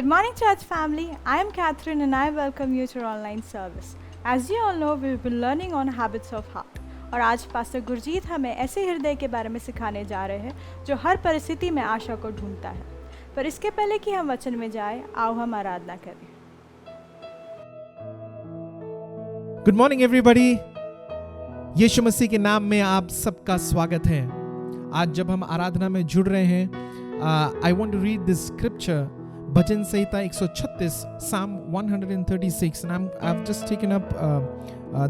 Good morning, church family. I am Catherine and I welcome you to our online service. As you all know, we've been learning on habits of heart. और आज pastor Gurjeet हमें ऐसे हृदय के बारे में सिखाने जा रहे हैं जो हर परिस्थिति में आशा को ढूंढता है। पर इसके पहले कि हम वचन में जाएं, आओ हम आराधना करें। Good morning everybody. Yeshu Masih के नाम में आप सबका स्वागत है। आज जब हम आराधना में जुड़ रहे हैं, I want to read this scripture, भजन संहिता 136, Psalm 136, and I've just taken up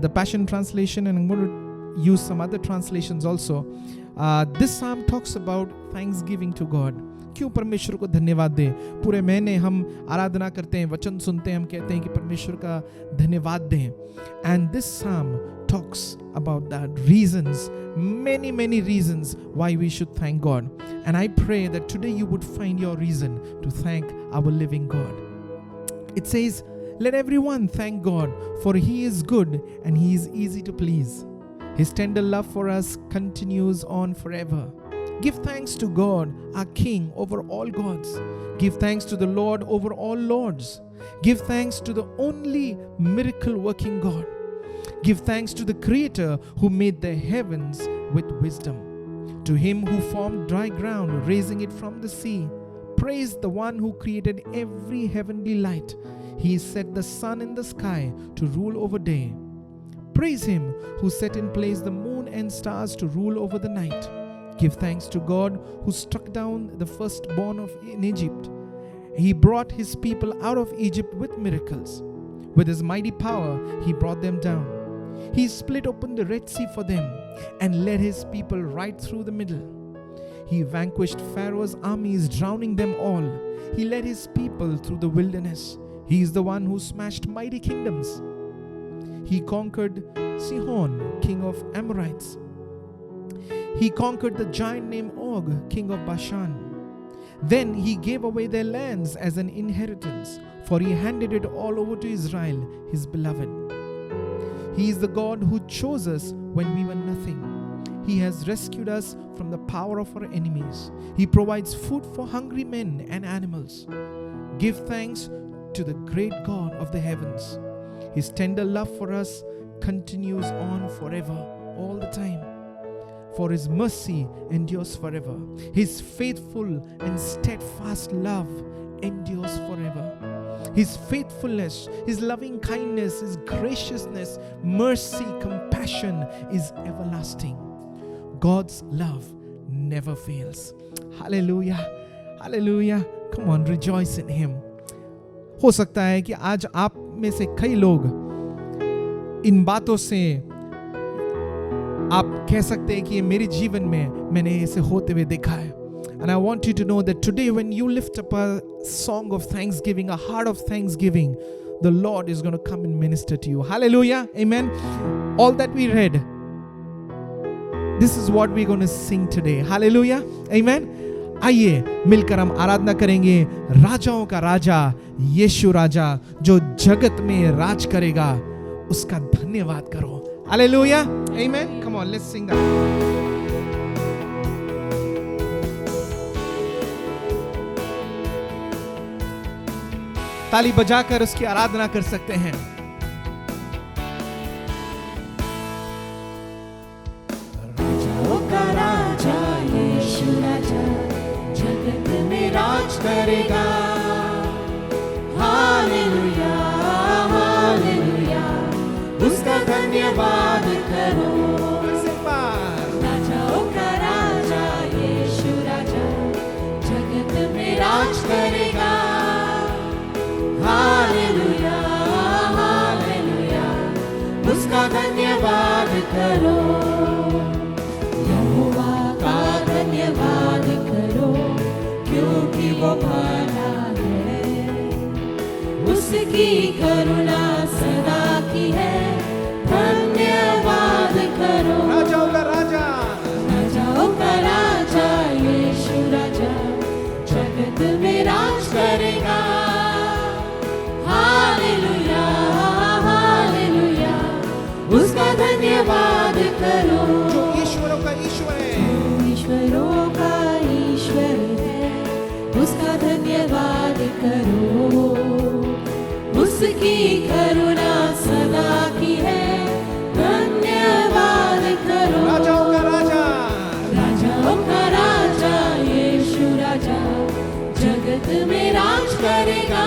the Passion Translation, and I'm going to use some other translations also. This psalm talks about thanksgiving to God. क्यों परमेश्वर को धन्यवाद दें। पूरे महीने हम आराधना करते हैं, वचन सुनते हैं, हम कहते हैं कि परमेश्वर का धन्यवाद दें। And this psalm talks about that reasons, many reasons why we should thank God. And I pray that today you would find your reason to thank our living God. It says, let everyone thank God, for He is good and He is easy to please. His tender love for us continues on forever. Give thanks to God, our King over all gods. Give thanks to the Lord over all lords. Give thanks to the only miracle-working God. Give thanks to the Creator who made the heavens with wisdom. To Him who formed dry ground, raising it from the sea. Praise the one who created every heavenly light. He set the sun in the sky to rule over day. Praise Him who set in place the moon and stars to rule over the night. Give thanks to God who struck down the firstborn in Egypt. He brought His people out of Egypt with miracles. With His mighty power, He brought them down. He split open the Red Sea for them and led His people right through the middle. He vanquished Pharaoh's armies, drowning them all. He led His people through the wilderness. He is the one who smashed mighty kingdoms. He conquered Sihon, king of Amorites. He conquered the giant named Og, king of Bashan. Then He gave away their lands as an inheritance, for He handed it all over to Israel, His beloved. He is the God who chose us when we were nothing. He has rescued us from the power of our enemies. He provides food for hungry men and animals. Give thanks to the great God of the heavens. His tender love for us continues on forever, all the time. For His mercy endures forever. His faithful and steadfast love endures forever. His faithfulness, His loving kindness, His graciousness, mercy, compassion is everlasting. God's love never fails. Hallelujah. Hallelujah. Come on, rejoice in Him. हो सकता है कि आज आप में से कई लोग इन बातों से आप कह सकते हैं कि ये मेरे जीवन में मैंने इसे होते हुए देखा है. And I want you to know that today when you lift up a song of thanksgiving, a heart of thanksgiving, the Lord is going to come and minister to you. Hallelujah. Amen. All that we read, this is what we're going to sing today. Hallelujah. Amen. आइए मिलकर हम आराधना करेंगे राजाओं का राजा यीशु राजा जो जगत में राज करेगा, उसका धन्यवाद करो. Hallelujah. Amen. Come on, let's sing that. ताली बजाकर उसकी आराधना कर सकते हैं. राजाओं का राजा यीशु राजा जगत में राज करेगा. हालेलुया हालेलुया, उसका धन्यवाद करो. राजाओं का राजा यीशु राजा जगत में राज करेगा. हालेलुया हालेलुया, उसका धन्यवाद करो. यहोवा का धन्यवाद करो, क्योंकि वो भला है. उसकी करुणा सदा की है. धन्यवाद करो. राजाओं का राजा, राजाओं का राजा यीशु राजा जगत में राज करेगा. हालेलुया हालेलुया, उसका धन्यवाद करो. जो ईश्वरों का ईश्वर है, जो ईश्वरों का ईश्वर है, उसका धन्यवाद करो, उसकी करुणा सदा की है, धन्यवाद करो। राजाओं का राजा, राजाओं का राजा यीशु राजा जगत में राज करेगा।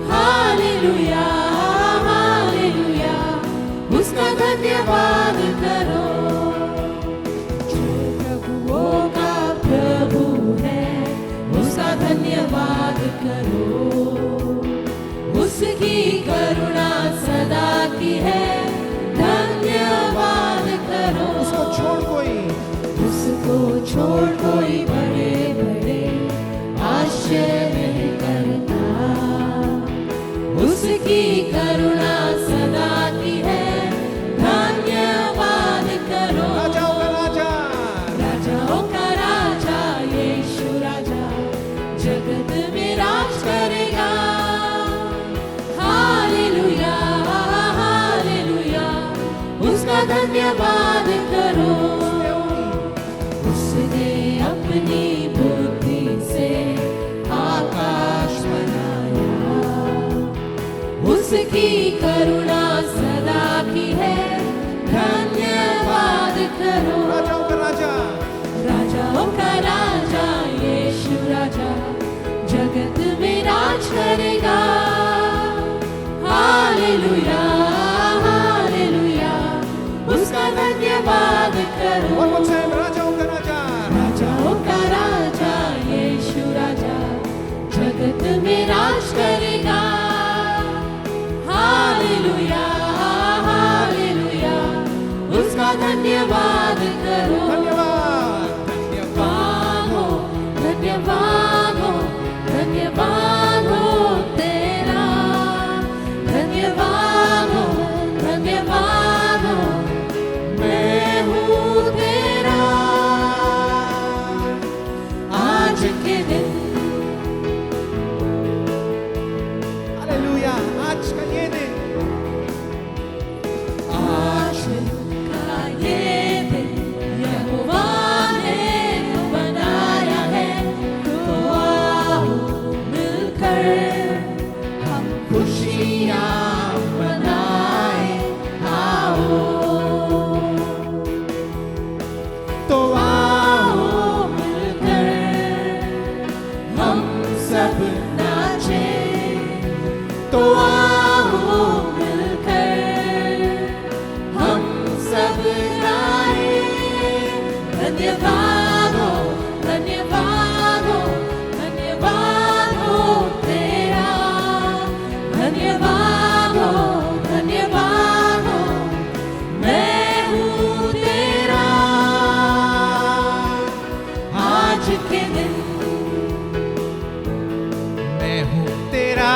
हालेलुया हालेलुया, उसका धन्यवाद करो। जो प्रभुओं का प्रभु है, उसका धन्यवाद करो, उसकी करुणा सदा की है, धन्यवाद करो। उसको छोड़ कोई बड़े बड़े आश्चर्य करता, उसकी करुणा सदा की है, धन्यवाद करो। राजाओं का राजा, राजाओं का राजा यीशु राजा जगत में राज करेगा। हालेलुया हालेलुया, उसका धन्यवाद करो। उसने अपनी बुद्धि से आकाश बनाया, उसकी करुणा सदा की है, धन्यवाद करो। राजाओं का राजा, राजाओं का राजा यीशु राजा जगत में राज करेगा। हालेलुया हालेलुया, उसका धन्यवाद करो। One more time, राजाओं का राजा, राजाओं का राजा यीशु राजा जगत में राज करेगा। हालेलुया हालेलुया, उसका धन्यवाद करो। धन्यवाद, धन्यवाद हो धन्यवाद हो धन्यवाद हो तेरा, धन्यवाद हो धन्यवाद हो, मैं हूँ तेरा। आज के दिन हालेलुया। आज का ये दिन, आज का ये दिन यहोवा ने बनाया है, तो आओ मिलकर हम खुशियाँ मनाए। आओ तो आओ मिलकर हम सब नाचे, तो आओ मिलकर हम सब गाए। धन्यवाद हो धन्यवाद हो धन्यवाद हो तेरा, धन्यवाद हो धन्यवाद हो, मैं हूँ तेरा। आज के दिन मैं हूँ तेरा।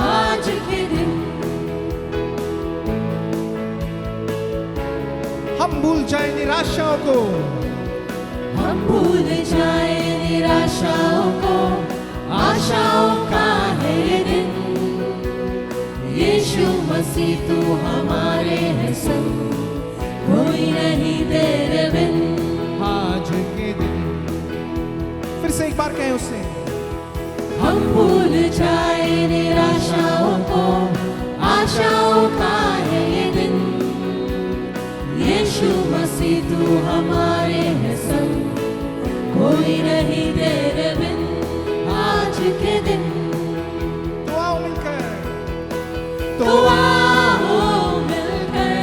आज के दिन हम भूल जाए निराशाओं को, हम भूल जाए निराशाओं को, आशाओं का है ये दिन। यीशु मसीह तू हमारे है संग, कोई नहीं तेरे बिन। आज के दिन, फिर से एक बार कहें उससे, हम भूल जाए निराशाओं को, आशाओं का है ये दिन। यीशु मसीह तू हमारे है संग, कोई नहीं तेरे बिन। आज के दिन तो आओ मिलकर, तो आओ मिलकर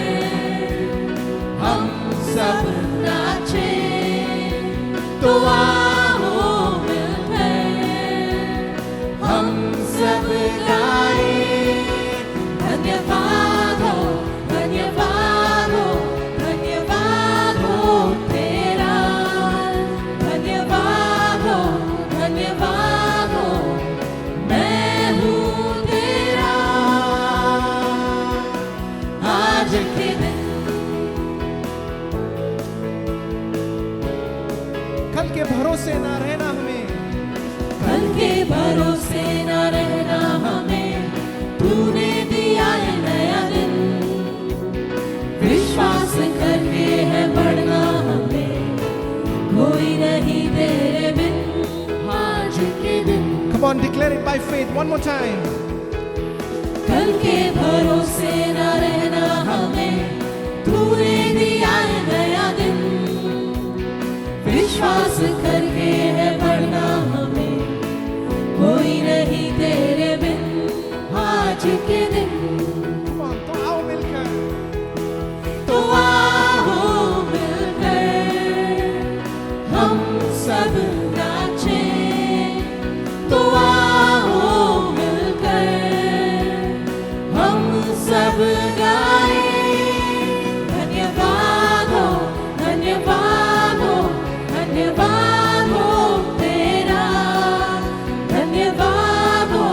हम सब नाचे, तो आओ मिलकर हम सब गाए। धन्यवाद on, declare it by faith. One more time. कल के भरोसे न रहना हमें, तूने दिया है नया दिन। विश्वास करके है बढ़ना हमें, कोई नहीं तेरे बिन आज के दिन। Come on, तो आओ मिलकर, तो आओ मिलकर हम सब नाचें, तो आओ मिलकर हम सब गाएं। धन्यवाद हो, धन्यवाद हो, धन्यवाद हो तेरा। धन्यवाद हो,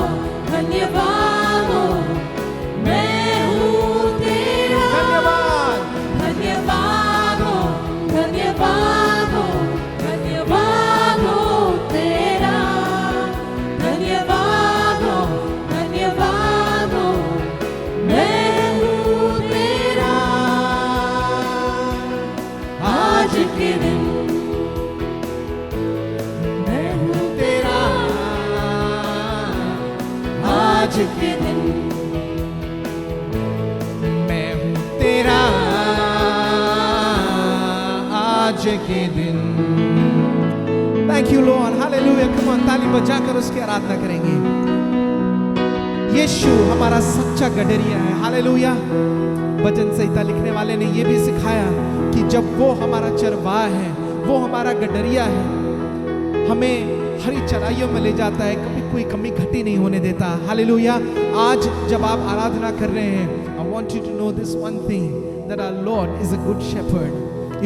धन्यवाद हो, मैं हूँ तेरा। धन्यवाद। धन्यवाद हो, धन्यवाद हो, धन्यवाद हो तेरा। धन्यवाद हो, धन्यवाद हो, मैं हूँ तेरा। आज के दिन मैं हूँ तेरा। आज के दिन मैं हूँ तेरा आज के दिन। Thank you Lord, hallelujah. Come on, ताली बजाकर उसकी आराधना करेंगे। यीशु हमारा सच्चा गडरिया है, हालेलुया। भजन संहिता लिखने वाले ने ये भी सिखाया कि जब वो हमारा चरवाहा है, वो हमारा गडरिया है, हमें हरी चराइयों में ले जाता है, कभी कोई कमी घटी नहीं होने देता, हालेलुया। आज जब आप आराधना कर रहे हैं, I want you to know this one thing, that our Lord is a good shepherd.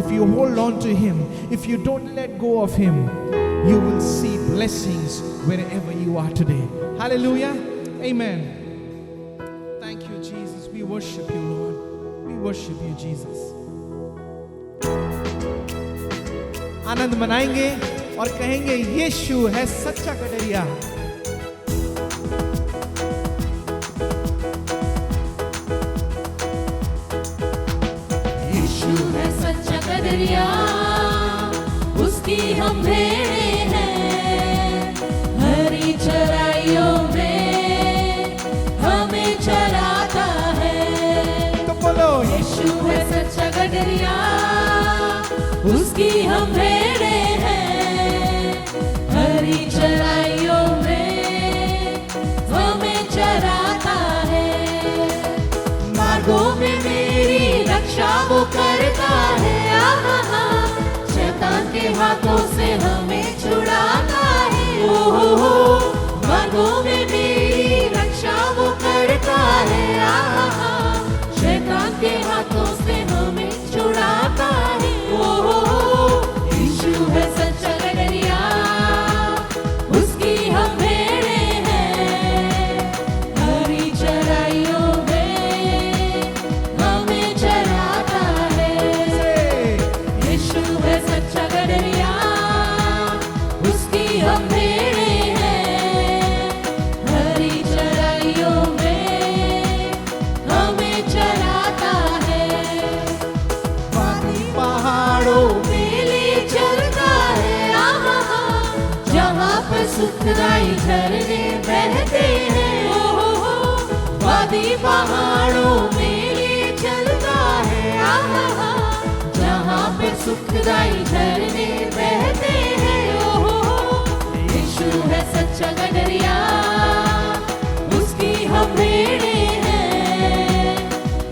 If you hold on to Him, if you don't let go of Him, you will see blessings wherever you are today. Hallelujah. Amen. Thank you, Jesus. We worship you, Lord. We worship you, Jesus. आनंद मनाएंगे और कहेंगे यीशु है सच्चा गडरिया। यीशु है सच्चा गडरिया, उसकी हम भेड़ें हैं। हरी चराइयों में हमें चराता है। तो बोलो यीशु है सच्चा गडरिया, उसकी हम भेड़ें हैं। हरी चराइयों में हमें चराता है। मार्गों में मेरी रक्षा वो करता है। आहा, शैतान के हाथों से हमें छुड़ाता है। ओहो, मार्गों में मेरी रक्षा वो करता है। आहा, शैतान के हाथों से हमें छुड़ाता है। ओहो, यीशु है सच्चा गडरिया, उसकी हम भेड़ें हैं। हरी चराइयों में हमें चराता है। यीशु है सच्चा गडरिया, उसकी हम भेड़ें हैं। हरी चराइयों में हमें चराता है। पहाड़ों में ले चलता है। आहा, जहाँ पर सुखदाई झरने बहते हैं। ओहो, वादी पहाड़ों में ले चलता है। आहा, जहाँ पे सुखदाई झरने बहते हैं। ओहो, यीशु है सच्चा गडरिया, उसकी हम भेड़ें हैं।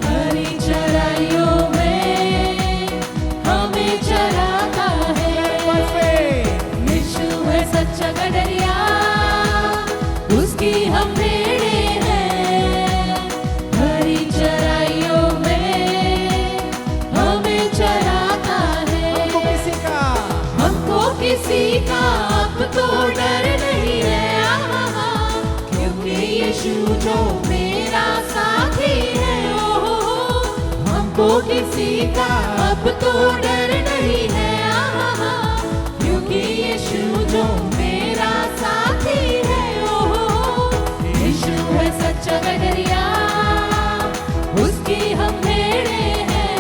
हरी चराइयों में हमें चराता है। यीशु है सच्चा गडरिया, उसकी हम भेड़ें हैं। हरी चराइयों में हमें चराता है। हमको किसी का अब तो डर नहीं है। आहा, क्योंकि यीशु जो मेरा साथी है। ओहो, हमको किसी का अब तो डर नहीं है। आहा, क्योंकि यीशु जो मेरा साथी है। ओहो, यीशु है सच्चा गडरिया, उसकी हम भेड़ें हैं।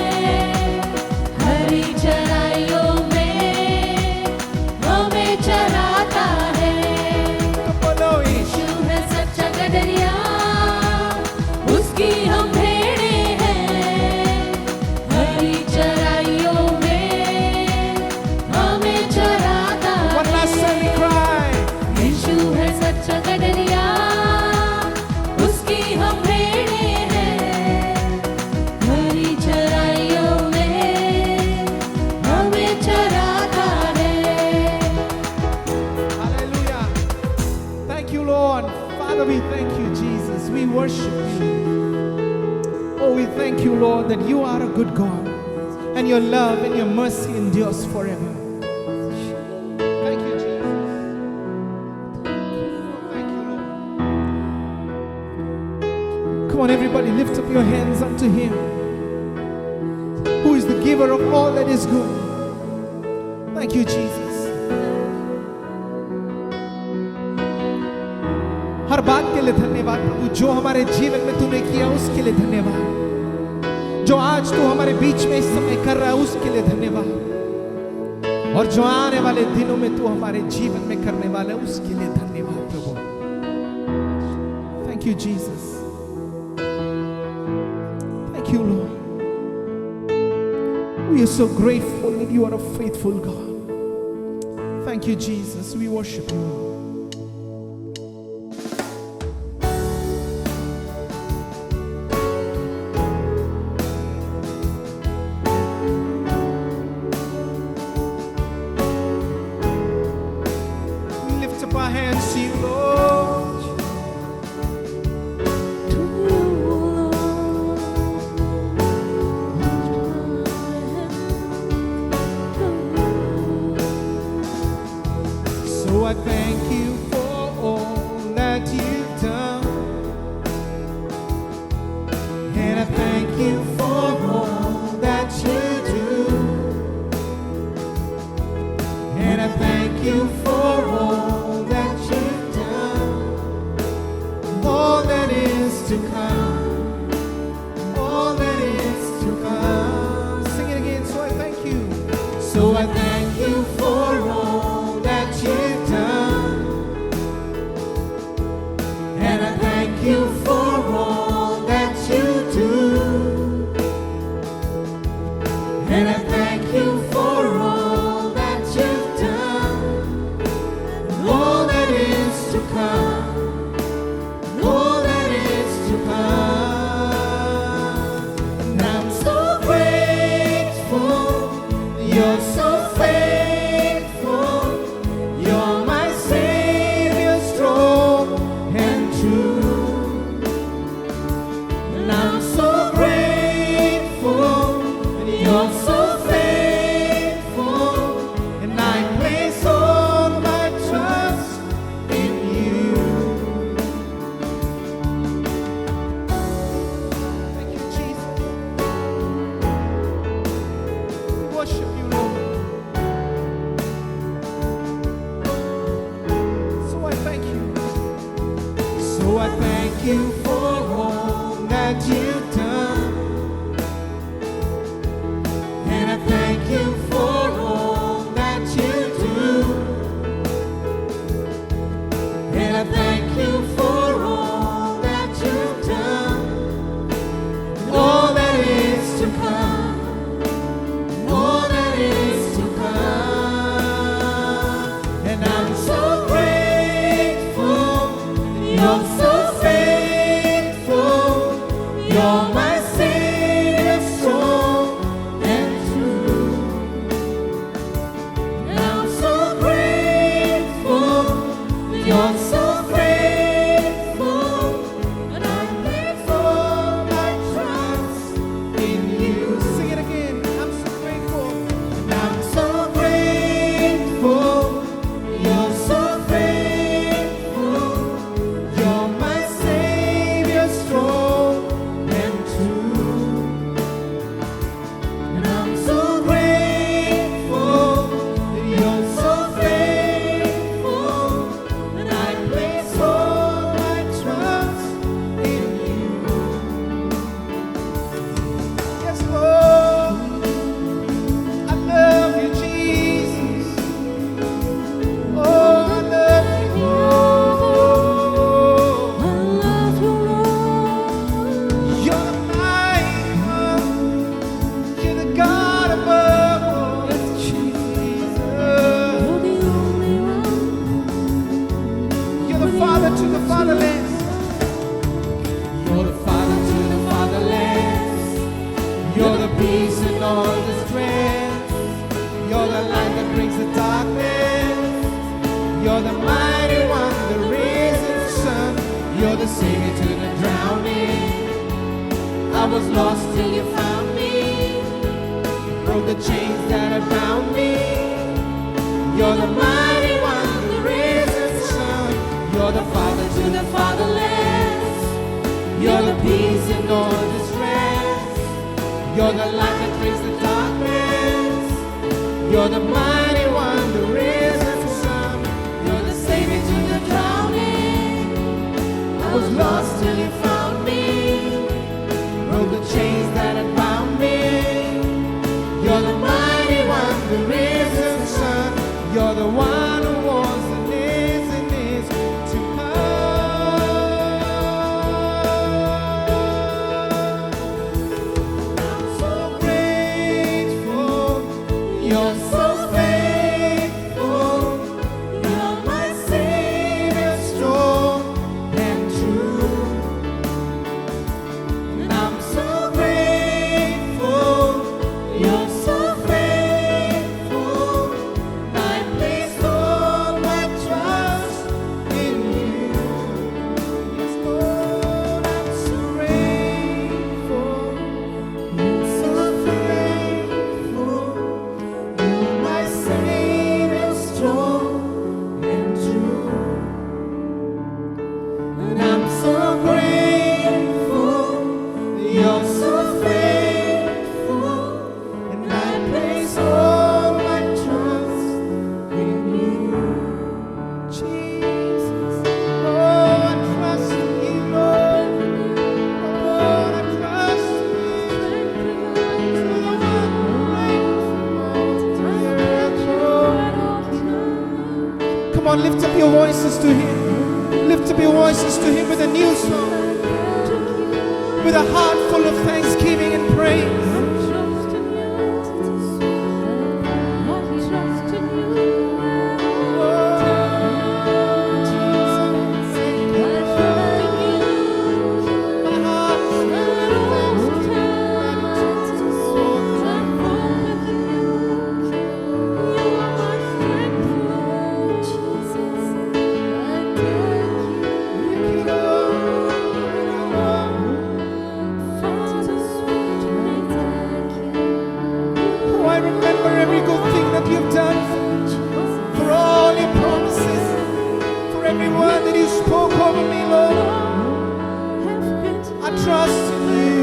हरी चराइयों में हमें चराता है। तो बोलो Lord, that you are a good God and your love and your mercy endures forever. Thank you, Jesus. Thank you, Lord. Come on, everybody, lift up your hands unto Him, who is the giver of all that is good. Thank you, Jesus. हर बात के लिए धन्यवाद प्रभु, जो हमारे जीवन में तूने किया उसके लिए धन्यवाद, जो आज तू हमारे बीच में इस समय कर रहा है उसके लिए धन्यवाद, और जो आने वाले दिनों में तू हमारे जीवन में करने वाला है उसके लिए धन्यवाद प्रभु. Thank you, Jesus. Thank you, Lord. We are so grateful that you are a faithful God. Thank you, Jesus. We worship you. Lift up our hands to you, Lord. To you, So I thank you for all that you've done, and I thank you for all that you do, and I thank you for all that you've done, all that is to come, all that is to come. Sing it again. So I thank you. So I thank you for all that you've done, and I thank you for all that you do, and I thank you for all that you've done, all that is to come, all that is to come. And I'm so grateful, you're so faithful, you're my Savior, strong and true. And I'm so grateful, you're so faithful, and I place all my trust in you. Thank you, Jesus. We worship you, Lord. So I thank you. So I thank you for all that you've done, and I thank you for all that you do, and I thank you for all that you've done, all that is to come, all that is to come. And I'm so grateful, you're so faithful, you're my Savior, strong and true. And I'm so grateful, you're so faithful, and I place all my trust in you. Sing it again. I'm so grateful, and I'm so grateful, you're so faithful, you're my Savior, strong and true. And I'm so grateful that you're so faithful, and I place all my trust in you. Yes, Lord, I love you, Jesus. Oh, I love you, Lord. I love you, Lord. You're the mighty one. You're the God above all. Yes, Jesus. You're the only one. You're the father to the fatherless. You're the father to the fatherless. You're the peace in all distress. You're the light that brings the darkness. You're the mighty one, the risen sun. You're the savior to the drowning. I was lost till you found me. Broke the chains that had bound me. You're the mighty one, the risen Son. You're the Father to the fatherless. You're the peace in all distress. You're the light that breaks the darkness. You're the mighty one, the risen Son. You're the Savior to the drowning. I was lost till you found me. Broke the chains that had bound me. You're the mighty one, the risen Son. You're the one who was and is to come. I'm so grateful. You're so faithful. You're my Savior, strong and true. And I'm so grateful. You're so faithful. I place all my trust in you. Yes, Lord, I'm so grateful. You're so faithful. You're my Savior, strong and true. And I'm so grateful. You're so faithful. And I place all my trust in you. Jesus, oh, I trust in you, Lord. Oh, I trust in you. You're the one who reigns. Come on, lift up your voices to Him. Lift up your voices to Him with a new song, with a heart full of thanksgiving and praise. I remember every good thing that you've done, for all your promises, for every word that you spoke over me, Lord. I trust in you.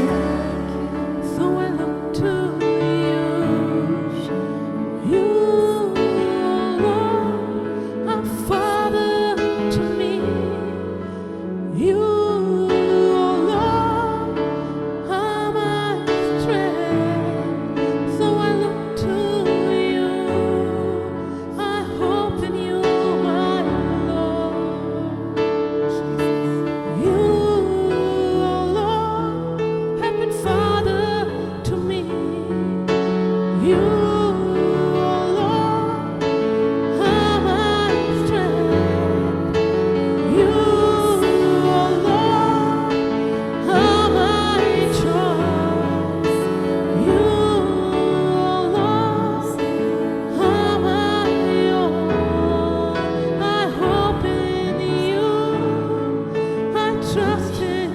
So I look to you. You, Lord, are Father to me. You, Lord, are my strength. So I look to you. I hope in you, my Lord. You, Lord, have been Father to me. You, Lord, are my strength. You, Lord, are my choice. You, Lord, are my own. I hope in you. I trust in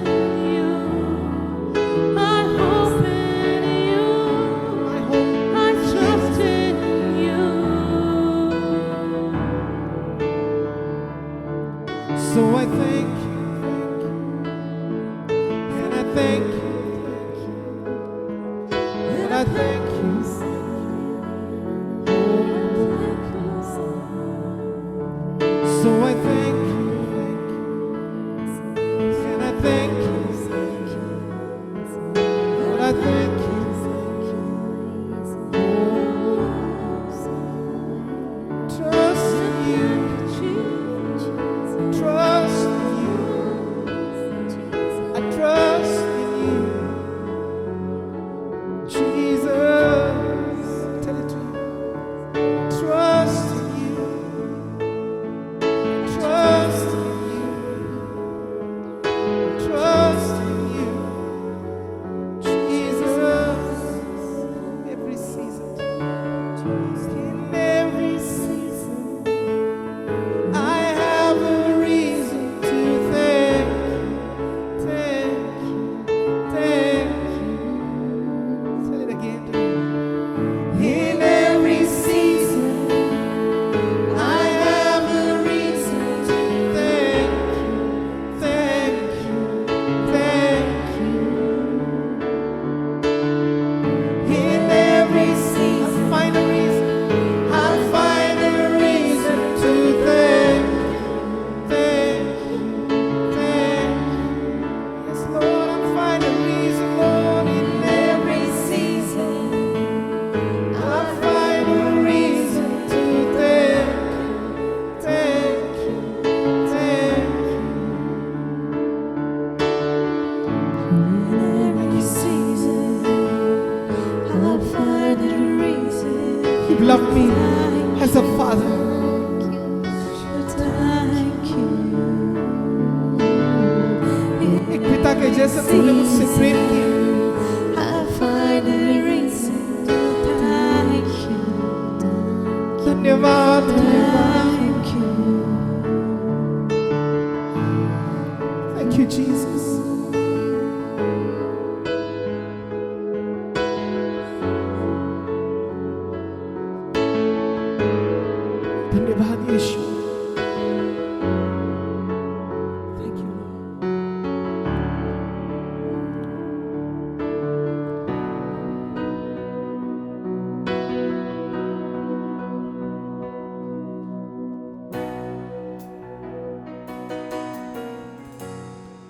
you. I hope in you. I trust in you. So I thank you, and I thank you, and I thank you. So I thank you, and I thank you, and I thank you. Trust in you, trust in you. I trust in you, Jesus. you've loved me as a father. एक पिता के जैसे तूने मुझसे प्रेम किया। धन्यवाद, Thank you, Jesus. धन्यवाद यीशु। Thank you, Lord.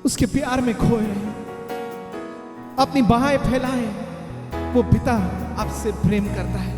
उसके प्यार में खोए रहे, अपनी बाहें फैलाए। वो पिता आपसे प्रेम करता है।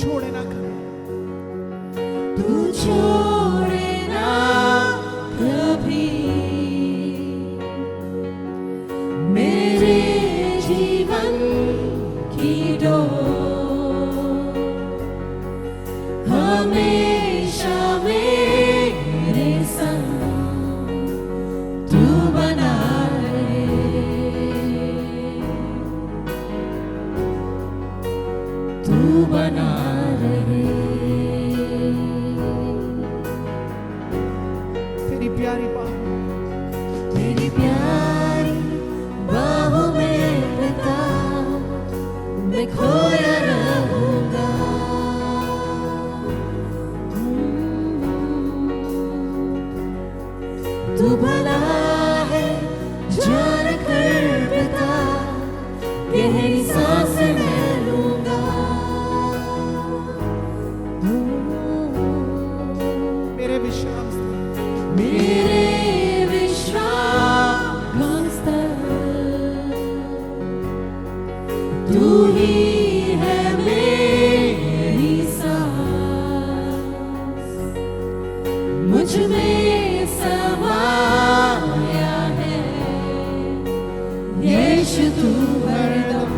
छोड़े ना तू छोड़े ना कभी मेरे जीवन की डोर, हमेशा मेरे संग तू बना रहे, तू बना तेरी प्यारी बाहों, तेरी प्यारी बाहों में पिता मैं खोया रहूंगा। तू भला है जान कर पिता, गहरी सांस मैं लूंगा। मेरे विश्राम मेरे विश्राम स्थल तू ही है मेरी सांस, मुझ में समाया है यीशु तू हरदम,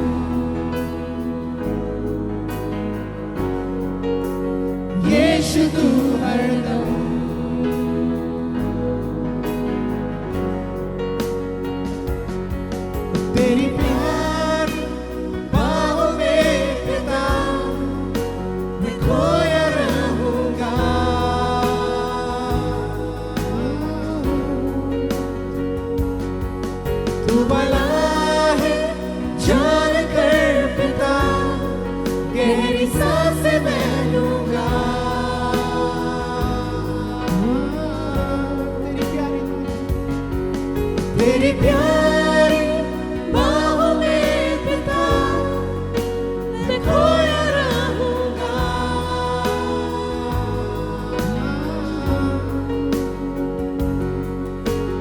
यीशु तू हरदम। तेरी प्यार बाहों में पिता मैं खोया रहूंगा। तू भला है जान कर पिता, गहरी सांस मैं लूंगा। तेरी प्यारी तेरी प्यारी बाहों में पिता मैं खोया रहूंगा।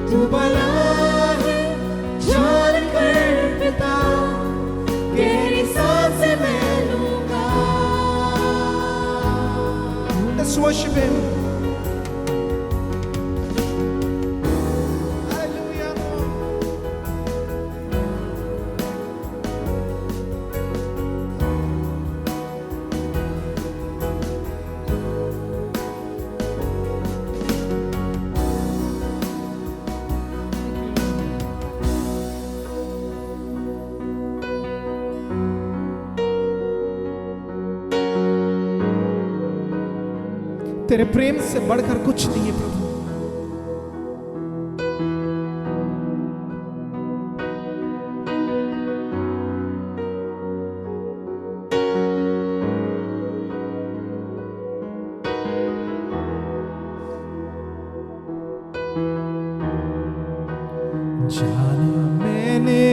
तू भला है जान कर पिता, गहरी सांस मैं लूंगा। Let's worship him. Hallelujah. तेरे प्रेम से बढ़कर कुछ नहीं है प्रभु। जाना मैंने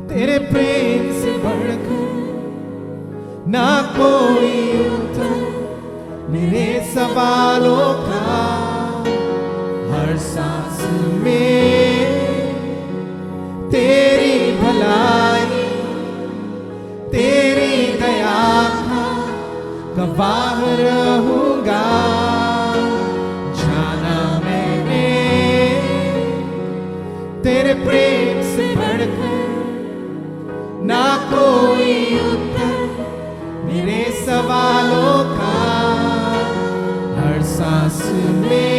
तेरे प्रेम से बढ़कर ना कोई उत्तर मेरे सवालों का। हर सांस में तेरी भलाई तेरी दया का गवाह रहूंगा। जाना मैंने तेरे प्रेम से बढ़कर ना कोई उत्तर मेरे सवालों का। हर सांस में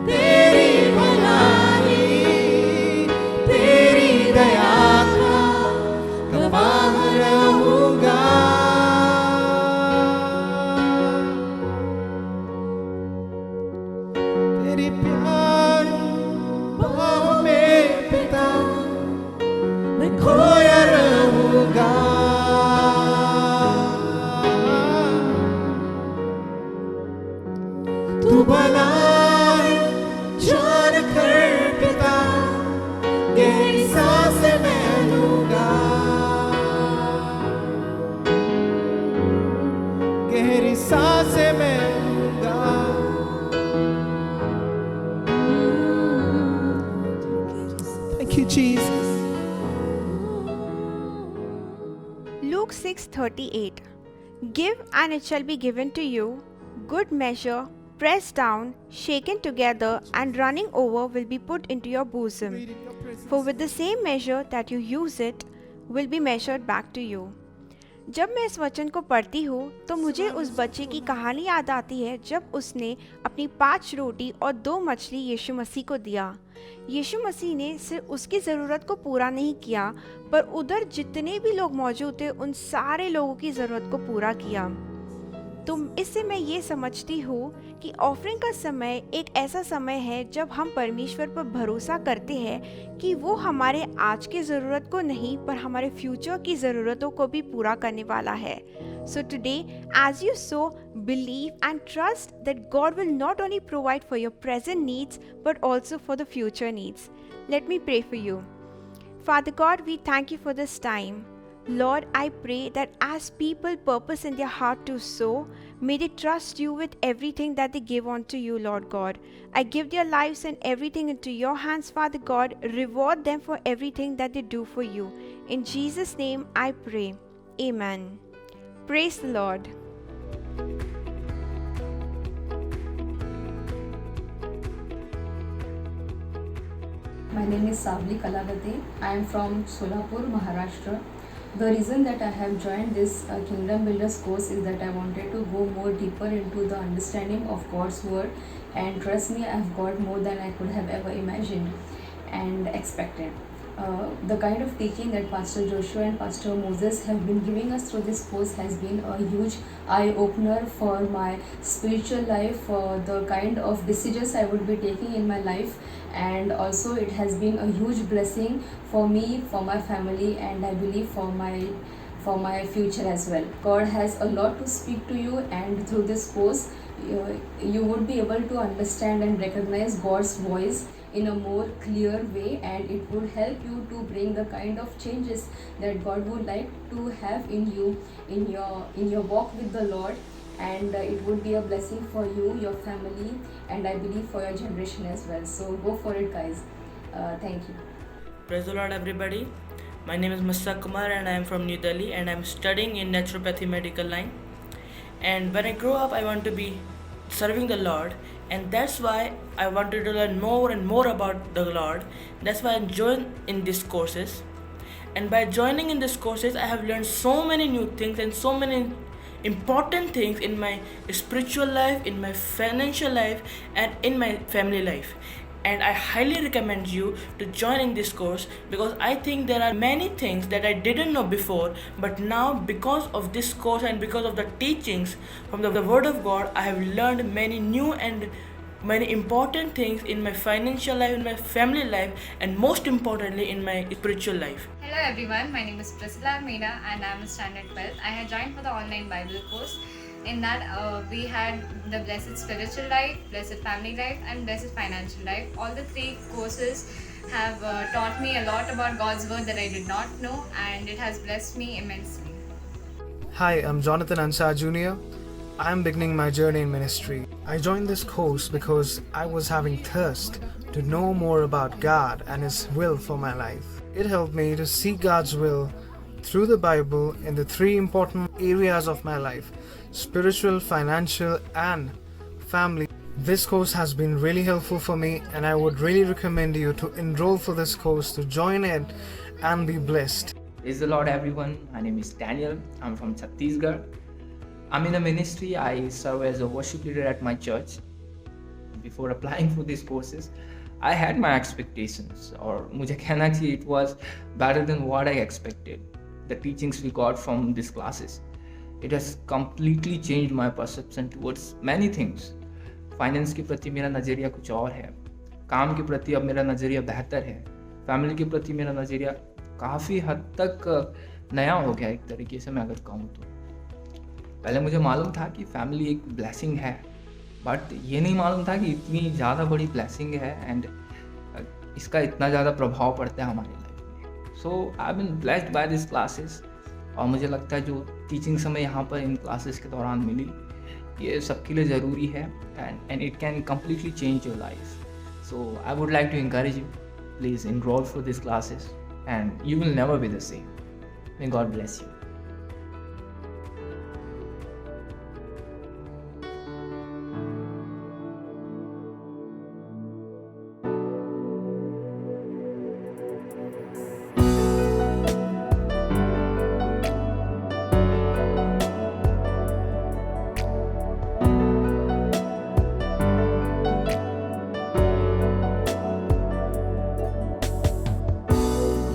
तेरी भलाई तेरी दया का गवाह रहूंगा। तेरी प्यार बाहों में पिता मैं खोया रहूंगा। तू भला जान कर पिता गहरी सांसें मैं लूंगा। गहरी सांसें मैं लूंगा। Thank you, Jesus. Luke 6:38 Give and it shall be given to you, good measure, pressed down, shaken together, and running over will be put into your bosom. For with the same measure that you use it, will be measured back to you. जब मैं इस वचन को पढ़ती हूँ तो मुझे उस बच्चे की कहानी याद आती है जब उसने अपनी 5 रोटी और 2 मछली यीशु मसीह को दिया। यीशु मसीह ने सिर्फ उसकी ज़रूरत को पूरा नहीं किया, पर उधर जितने भी लोग मौजूद थे उन सारे लोगों की ज़रूरत को पूरा किया। तो इससे मैं ये समझती हूँ कि ऑफरिंग का समय एक ऐसा समय है जब हम परमेश्वर पर भरोसा करते हैं कि वो हमारे आज के ज़रूरत को नहीं पर हमारे फ्यूचर की ज़रूरतों को भी पूरा करने वाला है। So today as you so believe and trust that God will not only provide for your present needs but also for the future needs. Let me pray for you. Father God, we thank you for this time. Lord, I pray that as people purpose in their heart to sow, may they trust you with everything that they give unto you, Lord God. I give their lives and everything into your hands, Father God. Reward them for everything that they do for you. In Jesus' name I pray. Amen. Praise the Lord. My name is Savli Kalavati. I am from Solapur, Maharashtra. The reason that I have joined this Kingdom Builders course is that I wanted to go more deeper into the understanding of God's word, and trust me, I have got more than I could have ever imagined and expected. The kind of teaching that Pastor Joshua and Pastor Moses have been giving us through this course has been a huge eye-opener for my spiritual life, for the kind of decisions I would be taking in my life, and also it has been a huge blessing for me, for my family, and I believe for my future as well. God has a lot to speak to you, and through this course you would be able to understand and recognize God's voice in a more clear way, and it would help you to bring the kind of changes that God would like to have in you in your walk with the Lord, and it would be a blessing for you, your family, and I believe for your generation as well. So go for it, guys. Thank you. Praise the Lord, everybody. My name is Mustaq Kumar and I am from New Delhi, and I am studying in naturopathy medical line. And when I grow up, I want to be serving the Lord, and that's why I wanted to learn more and more about the Lord. That's why I joined in these courses, and by joining in these courses I have learned so many new things and so many important things in my spiritual life, in my financial life, and in my family life. And I highly recommend you to join in this course, because I think there are many things that I didn't know before, but now because of this course and because of the teachings from the Word of God, I have learned many new and many important things in my financial life, in my family life, and most importantly in my spiritual life. Hello everyone, my name is Priscilla Almeida and I am a standard 12th. I have joined for the online Bible course. In that, we had the Blessed Spiritual Life, Blessed Family Life, and Blessed Financial Life. All the three courses have taught me a lot about God's Word that I did not know, and it has blessed me immensely. Hi, I'm Jonathan Ansar Jr. I'm beginning my journey in ministry. I joined this course because I was having thirst to know more about God and His will for my life. It helped me to see God's will through the Bible in the three important areas of my life: spiritual, financial, and family. This course has been really helpful for me, and I would really recommend you to enroll for this course, to join it and be blessed. Praise the Lord, everyone. My name is Daniel. I'm from Chhattisgarh. I'm in a ministry. I serve as a worship leader at my church. Before applying for these courses, I had my expectations, or मुझे कहना चाहिए, it was better than what I expected. The teachings we got from these classes, it has completely changed my perception towards many things. Finance के प्रति मेरा नज़रिया कुछ और है, काम के प्रति अब मेरा नज़रिया बेहतर है, फैमिली के प्रति मेरा नज़रिया काफ़ी हद तक नया हो गया एक तरीके से मैं अगर कहूँ तो। पहले मुझे मालूम था कि फैमिली एक ब्लेसिंग है, बट ये नहीं मालूम था कि इतनी ज़्यादा बड़ी ब्लेसिंग है एंड इसका इतना ज़्यादा प्रभाव पड़ता है हमारी लाइफ में। So I been blessed by this classes, और मुझे लगता है जो टीचिंग्स हमें यहाँ पर इन क्लासेस के दौरान मिली, ये सबके लिए ज़रूरी है and it can completely change your life. So I would like to encourage you, please enroll for these classes and you will never be the same. May God bless you.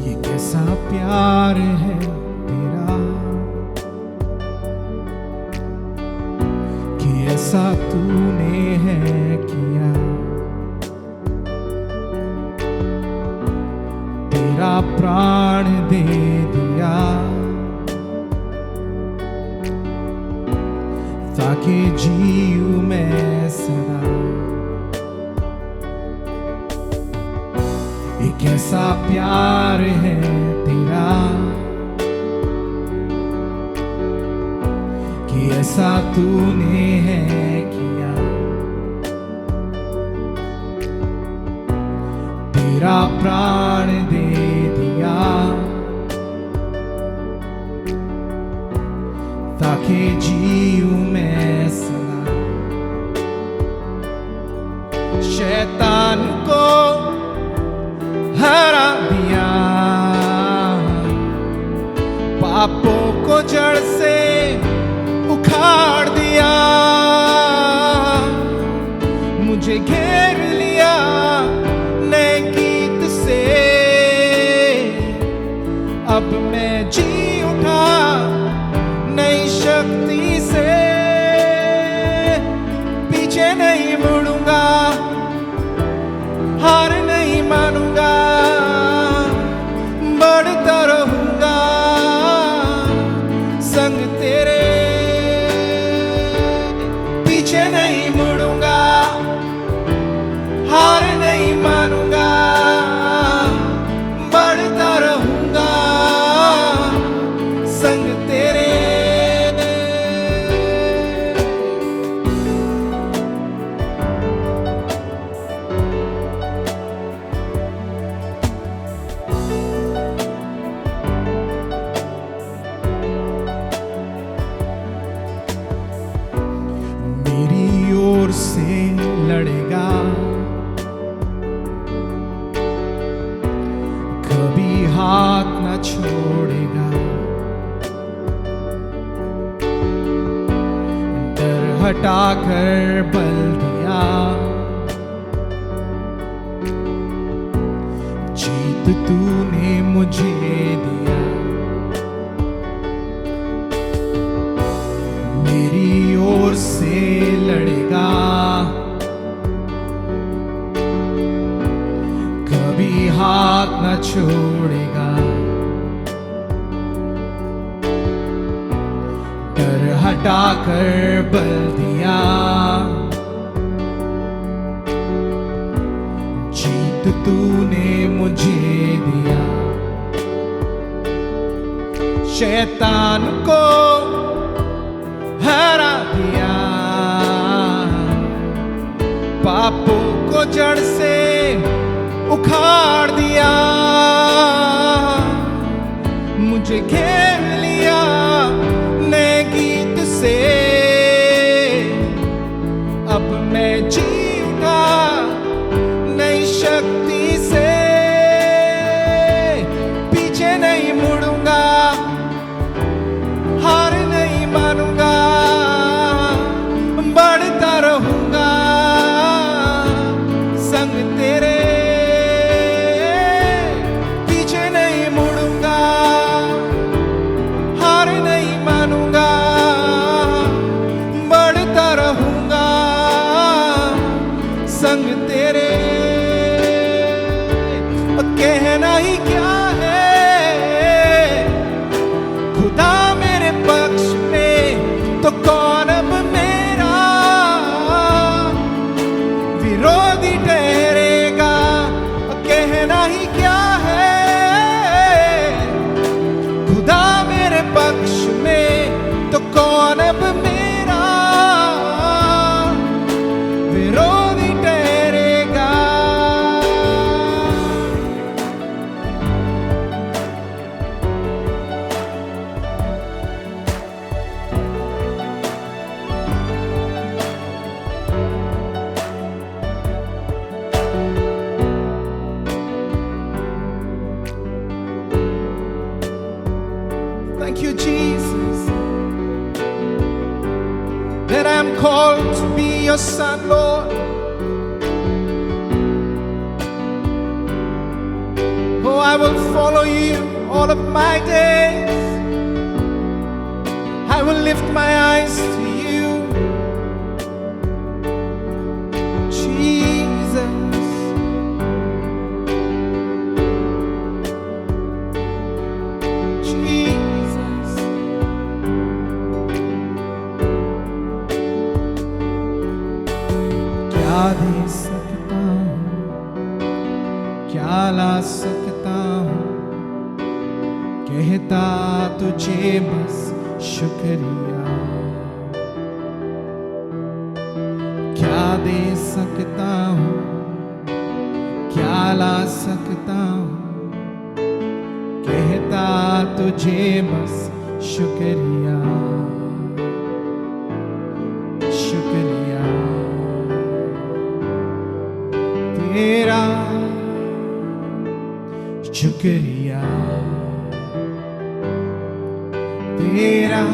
ये कैसा प्यार है तेरा कि ऐसा तूने है किया, तेरा प्राण दे दिया ताकि जीऊं मैं सदा. ये कैसा प्यार है तेरा कि ऐसा तूने है किया, तेरा प्राण दे दिया ताकि जीऊं मैं सदा. शैतान को हरा दिया, पापों को जड़ से उखाड़ दिया, मुझे घेर लिया नए गीत से, अब मैं जी उठा नई शक्ति से. पीछे नहीं मुड़ूंगा, हार नहीं मानूंगा, बढ़ता रहूंगा संग तेरे. पीछे नहीं मुड़ूंगा, हार नहीं मानूंगा, बढ़ता रहूंगा संग तेरे. मेरी ओर से लड़ेगा, कभी हाथ न छोड़ेगा, डर हटाकर बल दिया, जीत तूने मुझे दिया. मेरी ओर से लड़ेगा, कभी हाथ न छोड़ेगा, डर हटा लौटाकर बल दिया, जीत तूने मुझे दिया। शैतान को हरा दिया, पापों को जड़ से उखाड़ दिया। मुझे घेर लिया नए गीत से, अब मैं जीऊंगा नई शक्ति से। पीछे नहीं मुड़ूंगा, हार नहीं मानूंगा, बढ़ता रहूंगा संग तेरे। पीछे नहीं मुड़ूंगा, हार नहीं मानूंगा, बढ़ता रहूंगा संग तेरे। कहना ही क्या है, खुदा मेरे पक्ष में तो कौन अब मेरा विरोधी ठहरेगा। कहना ही क्या है, खुदा मेरे पक्ष में तो कौन अब मेरा विरोधी ठहरेगा। Thank you, Jesus, that I'm called to be your son, Lord. Oh, I will follow you all of my days. I will lift my eyes to you, Jesus. Jesus. क्या दे सकता हूँ, क्या ला सकता हूँ, कहता तुझे बस शुक्रिया। क्या दे सकता हूँ, क्या ला सकता हूँ, कहता तुझे बस शुक्रिया, शुक्रिया तेरा, शुक्रिया तेरा।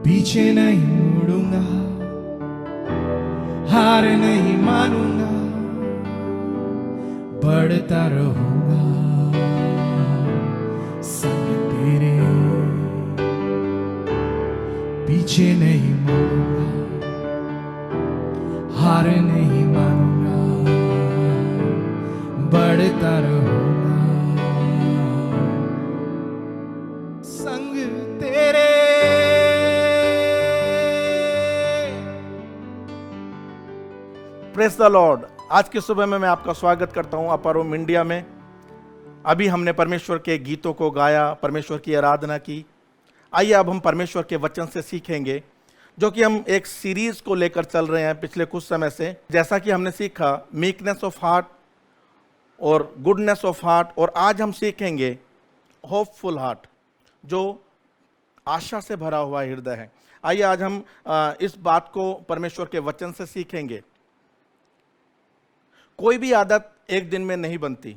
पीछे नहीं मुड़ूंगा, हार नहीं मानूंगा, बढ़ता रहूंगा संग तेरे। पीछे नहीं मुड़ूंगा, हार नहीं मानूंगा, बढ़ता रहूंगा संग तेरे। Praise the Lord. आज की सुबह में मैं आपका स्वागत करता हूं अपर रूम इंडिया में। अभी हमने परमेश्वर के गीतों को गाया, परमेश्वर की आराधना की। आइए अब हम परमेश्वर के वचन से सीखेंगे, जो कि हम एक सीरीज को लेकर चल रहे हैं पिछले कुछ समय से। जैसा कि हमने सीखा मीकनेस ऑफ हार्ट और गुडनेस ऑफ हार्ट, और आज हम सीखेंगे होपफुल हार्ट, जो आशा से भरा हुआ हृदय है। आइए आज हम इस बात को परमेश्वर के वचन से सीखेंगे। कोई भी आदत एक दिन में नहीं बनती।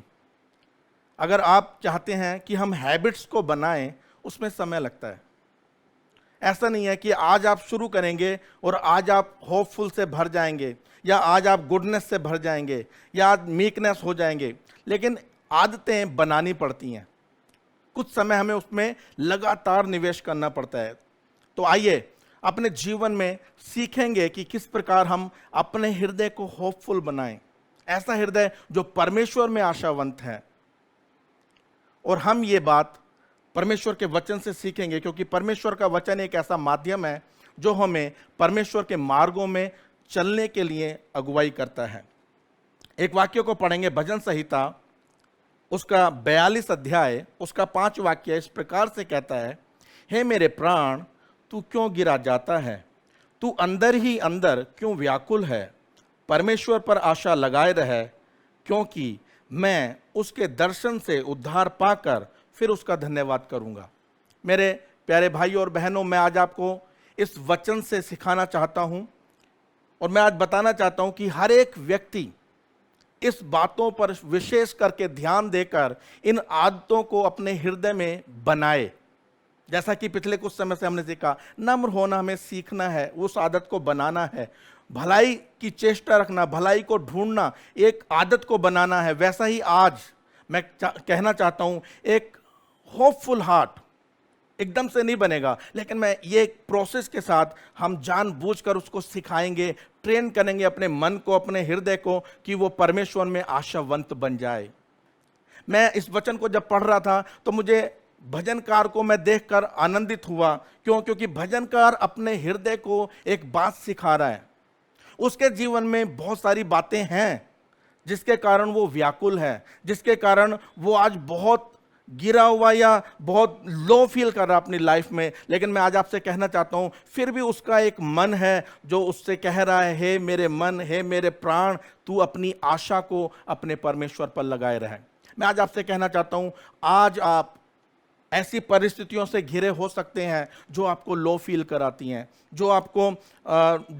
अगर आप चाहते हैं कि हम हैबिट्स को बनाएं, उसमें समय लगता है। ऐसा नहीं है कि आज आप शुरू करेंगे और आज आप होपफुल से भर जाएंगे, या आज आप गुडनेस से भर जाएंगे, या आज मीकनेस हो जाएंगे। लेकिन आदतें बनानी पड़ती हैं, कुछ समय हमें उसमें लगातार निवेश करना पड़ता है। तो आइए अपने जीवन में सीखेंगे कि किस प्रकार हम अपने हृदय को होपफुल बनाएं, ऐसा हृदय जो परमेश्वर में आशावंत है। और हम ये बात परमेश्वर के वचन से सीखेंगे, क्योंकि परमेश्वर का वचन एक ऐसा माध्यम है जो हमें परमेश्वर के मार्गों में चलने के लिए अगुवाई करता है। एक वाक्य को पढ़ेंगे, भजन संहिता उसका 42 अध्याय उसका 5 वाक्य इस प्रकार से कहता है, हे मेरे प्राण तू क्यों गिरा जाता है, तू अंदर ही अंदर क्यों व्याकुल है, परमेश्वर पर आशा लगाए रह, क्योंकि मैं उसके दर्शन से उद्धार पाकर फिर उसका धन्यवाद करूंगा। मेरे प्यारे भाई और बहनों, मैं आज आपको इस वचन से सिखाना चाहता हूं और मैं आज बताना चाहता हूं कि हर एक व्यक्ति इस बातों पर विशेष करके ध्यान देकर इन आदतों को अपने हृदय में बनाए। जैसा कि पिछले कुछ समय से हमने सीखा, नम्र होना हमें सीखना है, उस आदत को बनाना है, भलाई की चेष्टा रखना, भलाई को ढूंढना, एक आदत को बनाना है। वैसा ही आज मैं कहना चाहता हूं, एक होपफुल हार्ट एकदम से नहीं बनेगा, लेकिन मैं ये एक प्रोसेस के साथ हम जानबूझकर उसको सिखाएंगे, ट्रेन करेंगे अपने मन को, अपने हृदय को, कि वो परमेश्वर में आशावंत बन जाए। मैं इस वचन को जब पढ़ रहा था तो मुझे भजनकार को मैं देखकर आनंदित हुआ। क्योंकि भजनकार अपने हृदय को एक बात सिखा रहा है। उसके जीवन में बहुत सारी बातें हैं जिसके कारण वो व्याकुल है, जिसके कारण वो आज बहुत गिरा हुआ या बहुत लो फील कर रहा अपनी लाइफ में। लेकिन मैं आज आपसे कहना चाहता हूं, फिर भी उसका एक मन है जो उससे कह रहा है, हे मेरे मन, हे मेरे प्राण, तू अपनी आशा को अपने परमेश्वर पर लगाए रहे। मैं आज आपसे कहना चाहता हूं, आज आप ऐसी परिस्थितियों से घिरे हो सकते हैं जो आपको लो फील कराती हैं, जो आपको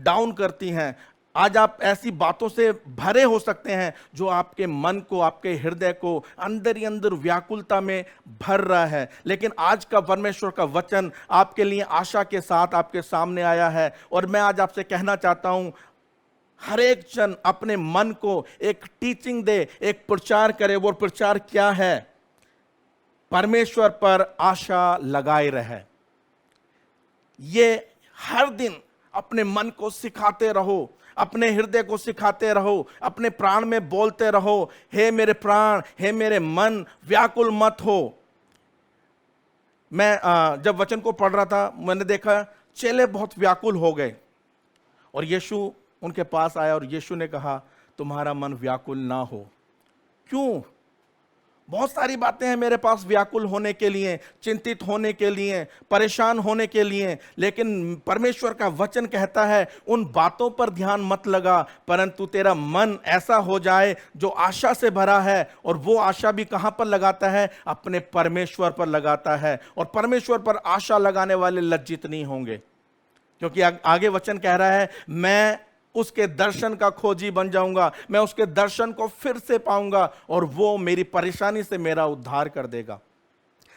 डाउन करती हैं। आज आप ऐसी बातों से भरे हो सकते हैं जो आपके मन को, आपके हृदय को अंदर ही अंदर व्याकुलता में भर रहा है। लेकिन आज का परमेश्वर का वचन आपके लिए आशा के साथ आपके सामने आया है और मैं आज आपसे कहना चाहता हूं, हर एक जन अपने मन को एक टीचिंग दे, एक प्रचार करे। वो प्रचार क्या है? परमेश्वर पर आशा लगाए रहे। ये हर दिन अपने मन को सिखाते रहो, अपने हृदय को सिखाते रहो, अपने प्राण में बोलते रहो, हे मेरे प्राण, हे मेरे मन, व्याकुल मत हो। मैं जब वचन को पढ़ रहा था, मैंने देखा चेले बहुत व्याकुल हो गए और यीशु उनके पास आया और यीशु ने कहा, तुम्हारा मन व्याकुल ना हो। क्यों? बहुत सारी बातें हैं मेरे पास व्याकुल होने के लिए, चिंतित होने के लिए, परेशान होने के लिए, लेकिन परमेश्वर का वचन कहता है उन बातों पर ध्यान मत लगा, परंतु तेरा मन ऐसा हो जाए जो आशा से भरा है। और वो आशा भी कहां पर लगाता है? अपने परमेश्वर पर लगाता है। और परमेश्वर पर आशा लगाने वाले लज्जित नहीं होंगे, क्योंकि आगे वचन कह रहा है, मैं उसके दर्शन का खोजी बन जाऊंगा, मैं उसके दर्शन को फिर से पाऊंगा और वो मेरी परेशानी से मेरा उद्धार कर देगा।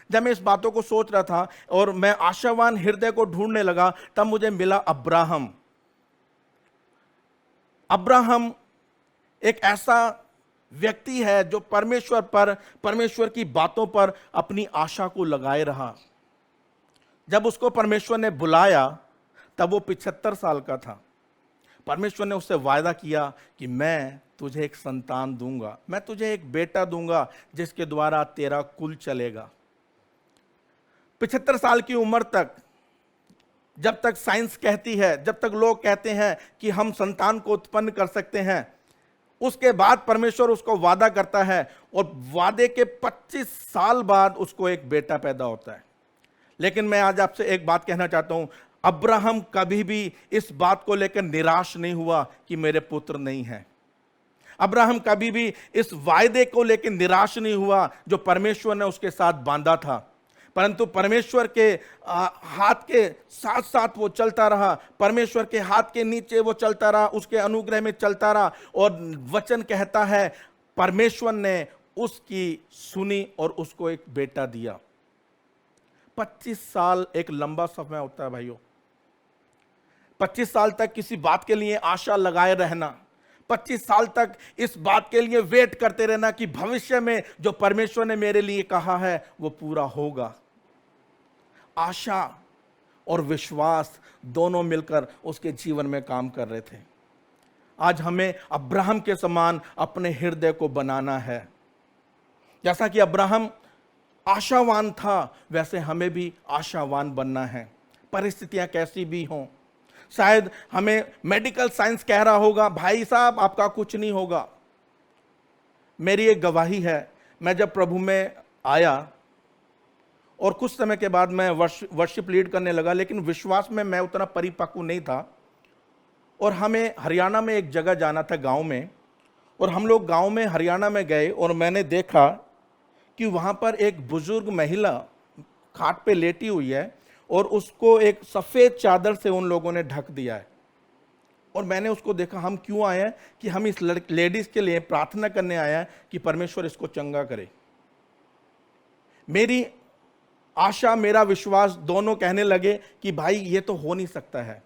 जब मैं इस बातों को सोच रहा था और मैं आशावान हृदय को ढूंढने लगा, तब मुझे मिला अब्राहम। अब्राहम एक ऐसा व्यक्ति है जो परमेश्वर पर, परमेश्वर की बातों पर अपनी आशा को लगाए रहा। जब उसको परमेश्वर ने बुलाया तब वो 75 साल का था। परमेश्वर ने उससे वायदा किया कि मैं तुझे एक संतान दूंगा, मैं तुझे एक बेटा दूंगा जिसके द्वारा तेरा कुल चलेगा। 75 साल की उम्र तक, जब तक साइंस कहती है, जब तक लोग कहते हैं कि हम संतान को उत्पन्न कर सकते हैं, उसके बाद परमेश्वर उसको वादा करता है और वादे के 25 साल बाद उसको एक बेटा पैदा होता है। लेकिन मैं आज आपसे एक बात कहना चाहता हूं, अब्राहम कभी भी इस बात को लेकर निराश नहीं हुआ कि मेरे पुत्र नहीं है। अब्राहम कभी भी इस वायदे को लेकर निराश नहीं हुआ जो परमेश्वर ने उसके साथ बांधा था, परंतु परमेश्वर के हाथ के साथ साथ वो चलता रहा, परमेश्वर के हाथ के नीचे वो चलता रहा, उसके अनुग्रह में चलता रहा। और वचन कहता है परमेश्वर ने उसकी सुनी और उसको एक बेटा दिया। 25 साल एक लंबा समय होता है भाइयों। 25 साल तक किसी बात के लिए आशा लगाए रहना, 25 साल तक इस बात के लिए वेट करते रहना कि भविष्य में जो परमेश्वर ने मेरे लिए कहा है वो पूरा होगा। आशा और विश्वास दोनों मिलकर उसके जीवन में काम कर रहे थे। आज हमें अब्राहम के समान अपने हृदय को बनाना है। जैसा कि अब्राहम आशावान था, वैसे हमें भी आशावान बनना है, परिस्थितियां कैसी भी हों। शायद हमें मेडिकल साइंस कह रहा होगा, भाई साहब आपका कुछ नहीं होगा। मेरी एक गवाही है, मैं जब प्रभु में आया और कुछ समय के बाद मैं वर्शिप लीड करने लगा, लेकिन विश्वास में मैं उतना परिपक्व नहीं था। और हमें हरियाणा में एक जगह जाना था, गांव में, और हम लोग गांव में हरियाणा में गए और मैंने देखा कि वहाँ पर एक बुजुर्ग महिला खाट पे लेटी हुई है और उसको एक सफ़ेद चादर से उन लोगों ने ढक दिया है। और मैंने उसको देखा, हम क्यों आए हैं कि हम इस लेडीज़ के लिए प्रार्थना करने आए हैं कि परमेश्वर इसको चंगा करे। मेरी आशा, मेरा विश्वास दोनों कहने लगे कि भाई ये तो हो नहीं सकता है,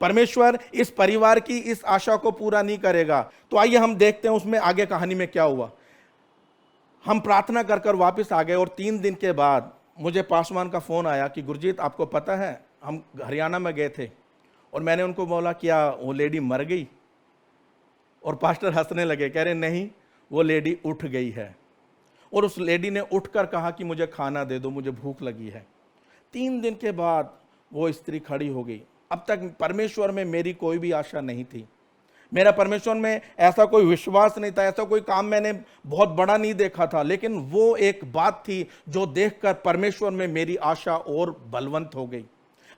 परमेश्वर इस परिवार की इस आशा को पूरा नहीं करेगा। तो आइए हम देखते हैं उसमें आगे कहानी में क्या हुआ। हम प्रार्थना कर कर वापस आ गए और 3 दिन के बाद मुझे पासवान का फ़ोन आया कि गुरजीत आपको पता है हम हरियाणा में गए थे। और मैंने उनको बोला क्या वो लेडी मर गई? और पास्टर हंसने लगे, कह रहे नहीं, वो लेडी उठ गई है। और उस लेडी ने उठकर कहा कि मुझे खाना दे दो, मुझे भूख लगी है। 3 दिन के बाद वो स्त्री खड़ी हो गई। अब तक परमेश्वर में मेरी कोई भी आशा नहीं थी, मेरा परमेश्वर में ऐसा कोई विश्वास नहीं था, ऐसा कोई काम मैंने बहुत बड़ा नहीं देखा था, लेकिन वो एक बात थी जो देखकर परमेश्वर में मेरी आशा और बलवंत हो गई।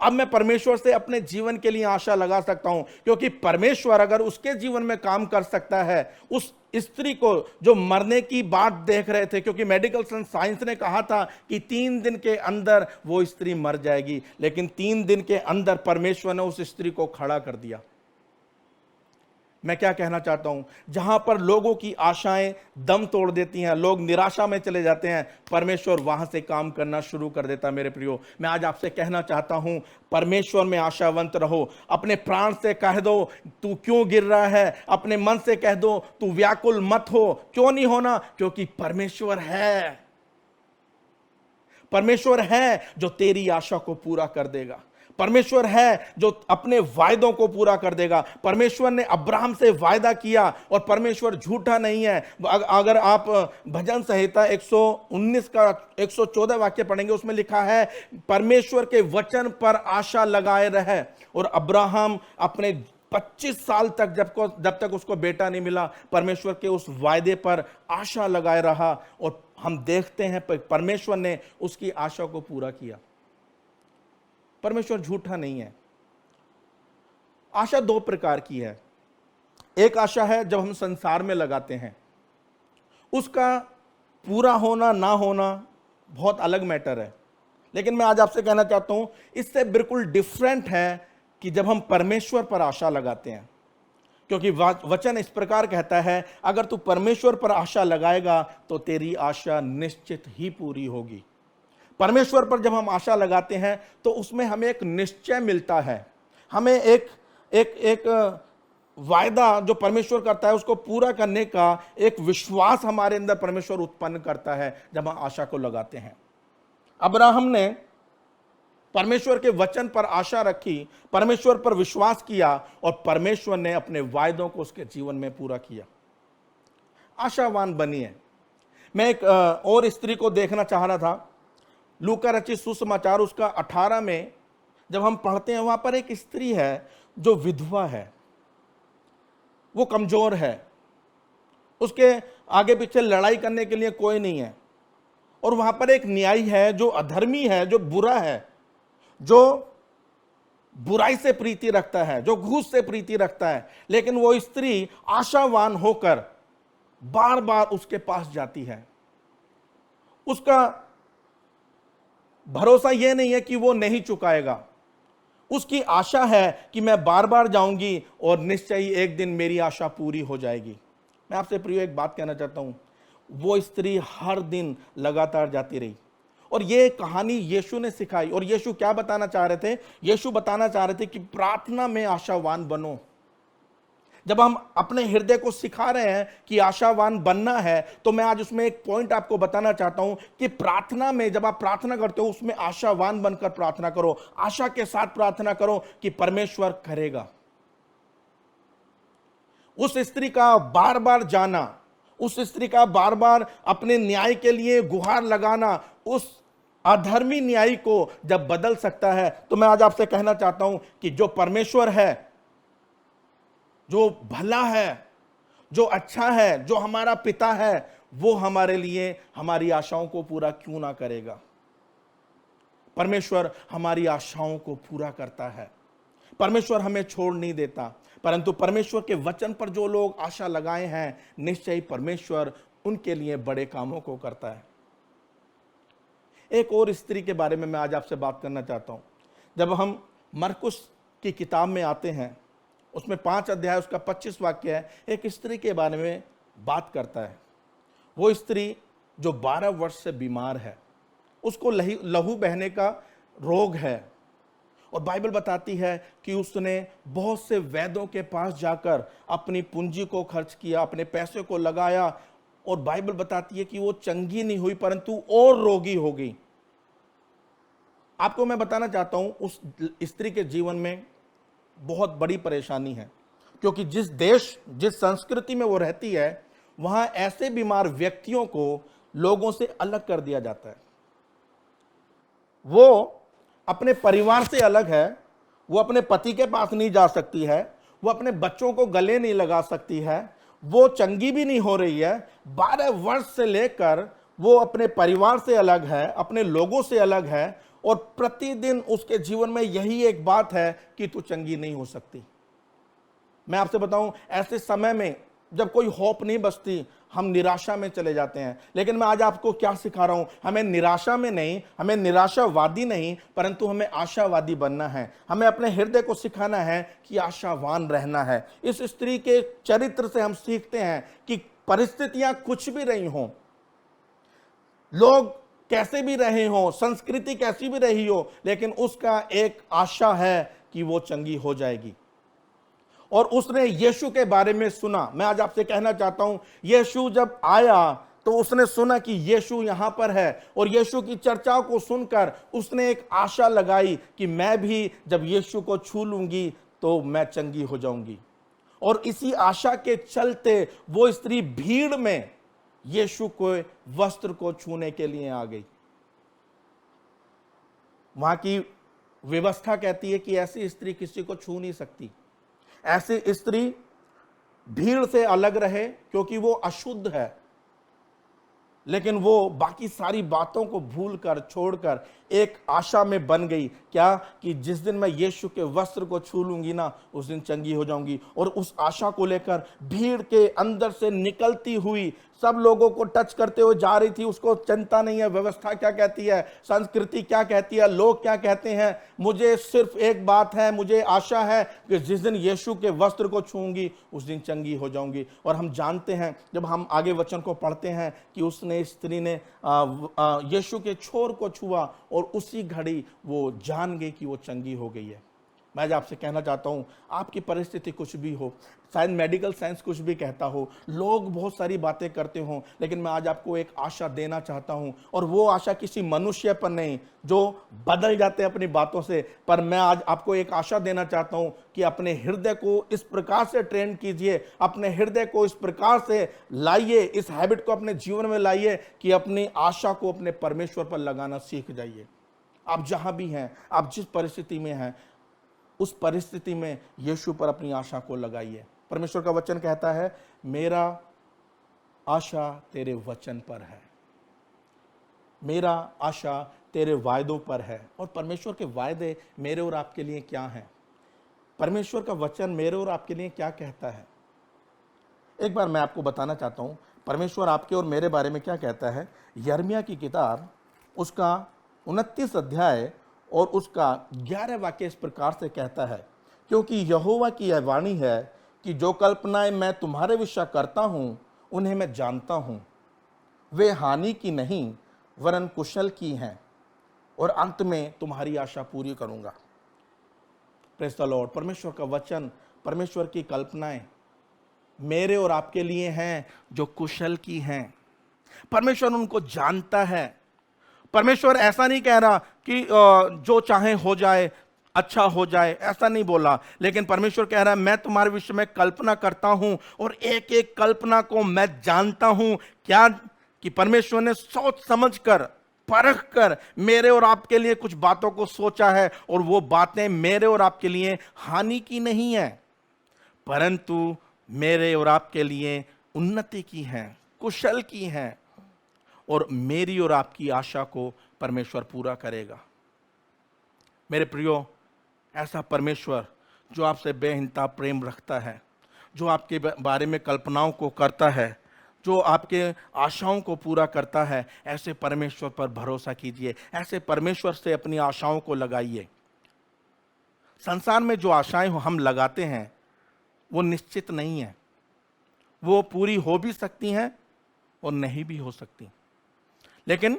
अब मैं परमेश्वर से अपने जीवन के लिए आशा लगा सकता हूं, क्योंकि परमेश्वर अगर उसके जीवन में काम कर सकता है, उस स्त्री को जो मरने की बात देख रहे थे, क्योंकि मेडिकल साइंस ने कहा था कि 3 दिन के अंदर वो स्त्री मर जाएगी, लेकिन 3 दिन के अंदर परमेश्वर ने उस स्त्री को खड़ा कर दिया। मैं क्या कहना चाहता हूं, जहां पर लोगों की आशाएं दम तोड़ देती हैं, लोग निराशा में चले जाते हैं, परमेश्वर वहां से काम करना शुरू कर देता है। मेरे प्रियो, मैं आज आपसे कहना चाहता हूं, परमेश्वर में आशावंत रहो। अपने प्राण से कह दो तू क्यों गिर रहा है, अपने मन से कह दो तू व्याकुल मत हो। क्यों नहीं होना? क्योंकि परमेश्वर है, परमेश्वर है जो तेरी आशा को पूरा कर देगा। परमेश्वर है जो अपने वायदों को पूरा कर देगा। परमेश्वर ने अब्राहम से वायदा किया और परमेश्वर झूठा नहीं है। अगर आप भजन संहिता 119 का 114 वाक्य पढ़ेंगे, उसमें लिखा है परमेश्वर के वचन पर आशा लगाए रहे। और अब्राहम अपने 25 साल तक जब तक उसको बेटा नहीं मिला, परमेश्वर के उस वायदे पर आशा लगाए रहा, और हम देखते हैं परमेश्वर ने उसकी आशा को पूरा किया। परमेश्वर झूठा नहीं है। आशा 2 प्रकार की है। एक आशा है जब हम संसार में लगाते हैं, उसका पूरा होना ना होना बहुत अलग मैटर है, लेकिन मैं आज आपसे कहना चाहता हूं इससे बिल्कुल डिफरेंट है कि जब हम परमेश्वर पर आशा लगाते हैं। क्योंकि वचन इस प्रकार कहता है, अगर तू परमेश्वर पर आशा लगाएगा तो तेरी आशा निश्चित ही पूरी होगी। परमेश्वर पर जब हम आशा लगाते हैं तो उसमें हमें एक निश्चय मिलता है, हमें एक वायदा जो परमेश्वर करता है उसको पूरा करने का एक विश्वास हमारे अंदर परमेश्वर उत्पन्न करता है जब हम आशा को लगाते हैं। अब्राहम ने परमेश्वर के वचन पर आशा रखी, परमेश्वर पर विश्वास किया, और परमेश्वर ने अपने वायदों को उसके जीवन में पूरा किया। आशावान बनिए। मैं एक और स्त्री को देखना चाह रहा था, लूका रचित सुसमाचार उसका 18 में जब हम पढ़ते हैं, वहां पर एक स्त्री है जो विधवा है, वो कमजोर है, उसके आगे पीछे लड़ाई करने के लिए कोई नहीं है, और वहां पर एक न्यायी है जो अधर्मी है, जो बुरा है, जो बुराई से प्रीति रखता है, जो घूस से प्रीति रखता है। लेकिन वो स्त्री आशावान होकर बार बार उसके पास जाती है। उसका भरोसा यह नहीं है कि वो नहीं चुकाएगा, उसकी आशा है कि मैं बार बार जाऊंगी और निश्चय ही एक दिन मेरी आशा पूरी हो जाएगी। मैं आपसे प्रिय एक बात कहना चाहता हूं, वो स्त्री हर दिन लगातार जाती रही, और ये कहानी यीशु ने सिखाई। और यीशु क्या बताना चाह रहे थे? यीशु बताना चाह रहे थे कि प्रार्थना में आशावान बनो। जब हम अपने हृदय को सिखा रहे हैं कि आशावान बनना है, तो मैं आज उसमें एक पॉइंट आपको बताना चाहता हूं कि प्रार्थना में जब आप प्रार्थना करते हो, उसमें आशावान बनकर प्रार्थना करो, आशा के साथ प्रार्थना करो कि परमेश्वर करेगा। उस स्त्री का बार बार जाना, उस स्त्री का बार बार अपने न्याय के लिए गुहार लगाना, उस अधर्मी न्यायी को जब बदल सकता है, तो मैं आज आपसे कहना चाहता हूं कि जो परमेश्वर है, जो भला है, जो अच्छा है, जो हमारा पिता है, वो हमारे लिए हमारी आशाओं को पूरा क्यों ना करेगा। परमेश्वर हमारी आशाओं को पूरा करता है। परमेश्वर हमें छोड़ नहीं देता, परंतु परमेश्वर के वचन पर जो लोग आशा लगाए हैं, निश्चय परमेश्वर उनके लिए बड़े कामों को करता है। एक और स्त्री के बारे में मैं आज आपसे बात करना चाहता हूं। जब हम मरकुस की किताब में आते हैं, उसमें 5 अध्याय उसका 25 वाक्य है, एक स्त्री के बारे में बात करता है। वो स्त्री जो 12 वर्ष से बीमार है, उसको लहू बहने का रोग है, और बाइबल बताती है कि उसने बहुत से वैद्यों के पास जाकर अपनी पूंजी को खर्च किया, अपने पैसे को लगाया, और बाइबल बताती है कि वो चंगी नहीं हुई परंतु और रोगी हो गई। आपको मैं बताना चाहता हूं, उस स्त्री के जीवन में बहुत बड़ी परेशानी है, क्योंकि जिस देश, जिस संस्कृति में वो रहती है, वहां ऐसे बीमार व्यक्तियों को लोगों से अलग कर दिया जाता है। वो अपने परिवार से अलग है, वो अपने पति के पास नहीं जा सकती है, वो अपने बच्चों को गले नहीं लगा सकती है, वो चंगी भी नहीं हो रही है। 12 वर्ष से लेकर वो अपने परिवार से अलग है, अपने लोगों से अलग है, और प्रतिदिन उसके जीवन में यही एक बात है कि तू चंगी नहीं हो सकती। मैं आपसे बताऊं, ऐसे समय में जब कोई होप नहीं बचती, हम निराशा में चले जाते हैं। लेकिन मैं आज आपको क्या सिखा रहा हूं, हमें निराशा में नहीं, हमें निराशावादी नहीं, परंतु हमें आशावादी बनना है। हमें अपने हृदय को सिखाना है कि आशावान रहना है। इस स्त्री के चरित्र से हम सीखते हैं कि परिस्थितियां कुछ भी रही हों, लोग कैसे भी रहे हों, संस्कृति कैसी भी रही हो, लेकिन उसका एक आशा है कि वो चंगी हो जाएगी। और उसने यीशु के बारे में सुना। मैं आज आपसे कहना चाहता हूं, यीशु जब आया तो उसने सुना कि यीशु यहां पर है, और यीशु की चर्चाओं को सुनकर उसने एक आशा लगाई कि मैं भी जब यीशु को छू लूंगी तो मैं चंगी हो जाऊंगी। और इसी आशा के चलते वो स्त्री भीड़ में यीशु को वस्त्र को छूने के लिए आ गई। वहां की व्यवस्था कहती है कि ऐसी स्त्री किसी को छू नहीं सकती। ऐसी स्त्री भीड़ से अलग रहे क्योंकि वो अशुद्ध है, लेकिन वो बाकी सारी बातों को भूलकर, छोड़कर एक आशा में बन गई। क्या? कि जिस दिन मैं यीशु के वस्त्र को छू लूंगी ना, उस दिन चंगी हो जाऊंगी। और उस आशा को लेकर भीड़ के अंदर से निकलती हुई सब लोगों को टच करते हुए जा रही थी। उसको चिंता नहीं है व्यवस्था क्या कहती है, संस्कृति क्या कहती है, लोग क्या कहते हैं। मुझे सिर्फ एक बात है, मुझे आशा है कि जिस दिन यीशु के वस्त्र को छूंगी उस दिन चंगी हो जाऊंगी। और हम जानते हैं, जब हम आगे वचन को पढ़ते हैं, कि उसने, स्त्री ने यीशु के छोर को छुआ और उसी घड़ी वो जान गई कि वो चंगी हो गई है। मैं आज आपसे कहना चाहता हूं, आपकी परिस्थिति कुछ भी हो, शायद मेडिकल साइंस कुछ भी कहता हो, लोग बहुत सारी बातें करते हों, लेकिन मैं आज आपको एक आशा देना चाहता हूं। और वो आशा किसी मनुष्य पर नहीं जो बदल जाते हैं अपनी बातों से, पर मैं आज आपको एक आशा देना चाहता हूं कि अपने हृदय को इस प्रकार से ट्रेन कीजिए, अपने हृदय को इस प्रकार से लाइए, इस हैबिट को अपने जीवन में लाइए कि अपनी आशा को अपने परमेश्वर पर लगाना सीख जाइए। आप जहां भी हैं, आप जिस परिस्थिति में हैं, उस परिस्थिति में यीशु पर अपनी आशा को लगाइए। परमेश्वर का वचन कहता है, मेरा आशा तेरे वचन पर है, मेरा आशा तेरे वायदों पर है। और परमेश्वर के वायदे मेरे और आपके लिए क्या हैं? परमेश्वर का वचन मेरे और आपके लिए क्या कहता है? एक बार मैं आपको बताना चाहता हूं परमेश्वर आपके और मेरे बारे में क्या कहता है। यिर्मयाह की किताब उसका 29 अध्याय और उसका 11 वाक्य इस प्रकार से कहता है, क्योंकि यहोवा की यह वाणी है कि जो कल्पनाएं मैं तुम्हारे विषय करता हूं उन्हें मैं जानता हूं, वे हानि की नहीं वरन कुशल की हैं, और अंत में तुम्हारी आशा पूरी करूंगा। Praise the Lord. परमेश्वर का वचन, परमेश्वर की कल्पनाएं मेरे और आपके लिए हैं जो कुशल की हैं। परमेश्वर उनको जानता है। परमेश्वर ऐसा नहीं कह रहा कि जो चाहे हो जाए, अच्छा हो जाए, ऐसा नहीं बोला, लेकिन परमेश्वर कह रहा है मैं तुम्हारे विषय में कल्पना करता हूं और एक एक कल्पना को मैं जानता हूं। क्या? कि परमेश्वर ने सोच समझकर परख कर मेरे और आपके लिए कुछ बातों को सोचा है, और वो बातें मेरे और आपके लिए हानि की नहीं है, परंतु मेरे और आपके लिए उन्नति की हैं, कुशल की हैं, और मेरी और आपकी आशा को परमेश्वर पूरा करेगा। मेरे प्रियो, ऐसा परमेश्वर जो आपसे बेइंतहा प्रेम रखता है, जो आपके बारे में कल्पनाओं को करता है, जो आपके आशाओं को पूरा करता है, ऐसे परमेश्वर पर भरोसा कीजिए, ऐसे परमेश्वर से अपनी आशाओं को लगाइए। संसार में जो आशाएं हम लगाते हैं वो निश्चित नहीं है, वो पूरी हो भी सकती हैं और नहीं भी हो सकती, लेकिन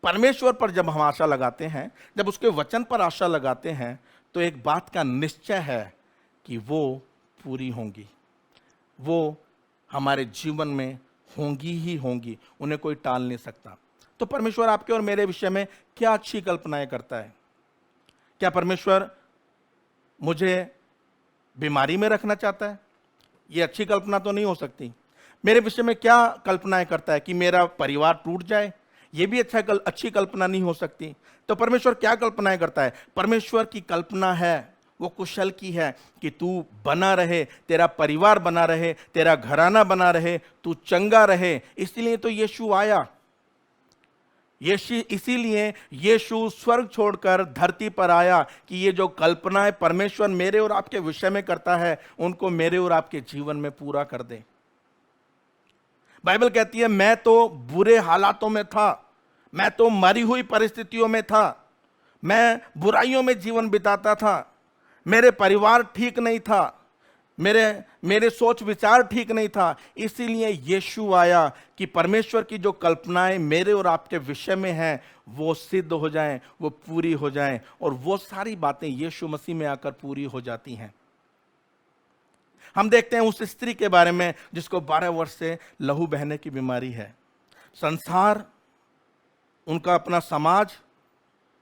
परमेश्वर पर जब हम आशा लगाते हैं, जब उसके वचन पर आशा लगाते हैं, तो एक बात का निश्चय है कि वो पूरी होंगी, वो हमारे जीवन में होंगी ही होंगी, उन्हें कोई टाल नहीं सकता। तो परमेश्वर आपके और मेरे विषय में क्या अच्छी कल्पनाएं करता है? क्या परमेश्वर मुझे बीमारी में रखना चाहता है? ये अच्छी कल्पना तो नहीं हो सकती। मेरे विषय में क्या कल्पनाएं करता है? कि मेरा परिवार टूट जाए? ये भी अच्छी कल्पना नहीं हो सकती। तो परमेश्वर क्या कल्पनाएं करता है? परमेश्वर की कल्पना है, वो कुशल की है कि तू बना रहे, तेरा परिवार बना रहे, तेरा घराना बना रहे, तू चंगा रहे। इसलिए तो यीशु आया। इसीलिए यीशु स्वर्ग छोड़कर धरती पर आया कि ये जो कल्पनाएं परमेश्वर मेरे और आपके विषय में करता है, उनको मेरे और आपके जीवन में पूरा कर दे। बाइबल कहती है, मैं तो बुरे हालातों में था, मैं तो मरी हुई परिस्थितियों में था, मैं बुराइयों में जीवन बिताता था, मेरे परिवार ठीक नहीं था, मेरे सोच विचार ठीक नहीं था। इसीलिए यीशु आया कि परमेश्वर की जो कल्पनाएं मेरे और आपके विषय में हैं वो सिद्ध हो जाएं, वो पूरी हो जाएं, और वो सारी बातें यीशु मसीह में आकर पूरी हो जाती हैं। हम देखते हैं उस स्त्री के बारे में जिसको 12 वर्ष से लहू बहने की बीमारी है। संसार, उनका अपना समाज,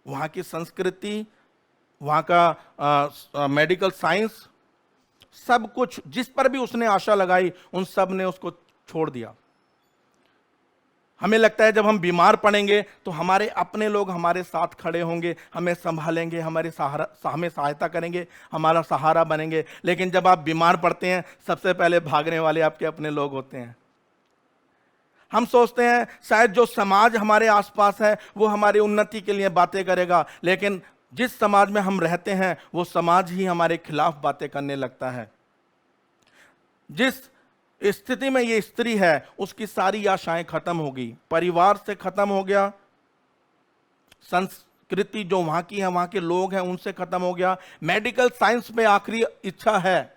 वहाँ की संस्कृति, वहाँ का मेडिकल साइंस, सब कुछ जिस पर भी उसने आशा लगाई, उन सब ने उसको छोड़ दिया। हमें लगता है जब हम बीमार पड़ेंगे तो हमारे अपने लोग हमारे साथ खड़े होंगे, हमें संभालेंगे, हमें सहायता करेंगे, हमारा सहारा बनेंगे। लेकिन जब आप बीमार पड़ते हैं, सबसे पहले भागने वाले आपके अपने लोग होते हैं। हम सोचते हैं शायद जो समाज हमारे आसपास है वो हमारी उन्नति के लिए बातें करेगा, लेकिन जिस समाज में हम रहते हैं वो समाज ही हमारे खिलाफ बातें करने लगता है। जिस स्थिति में ये स्त्री है, उसकी सारी आशाएं खत्म हो गई, परिवार से खत्म हो गया, संस्कृति जो वहां की है, वहां के लोग हैं, उनसे खत्म हो गया। मेडिकल साइंस में आखिरी इच्छा है,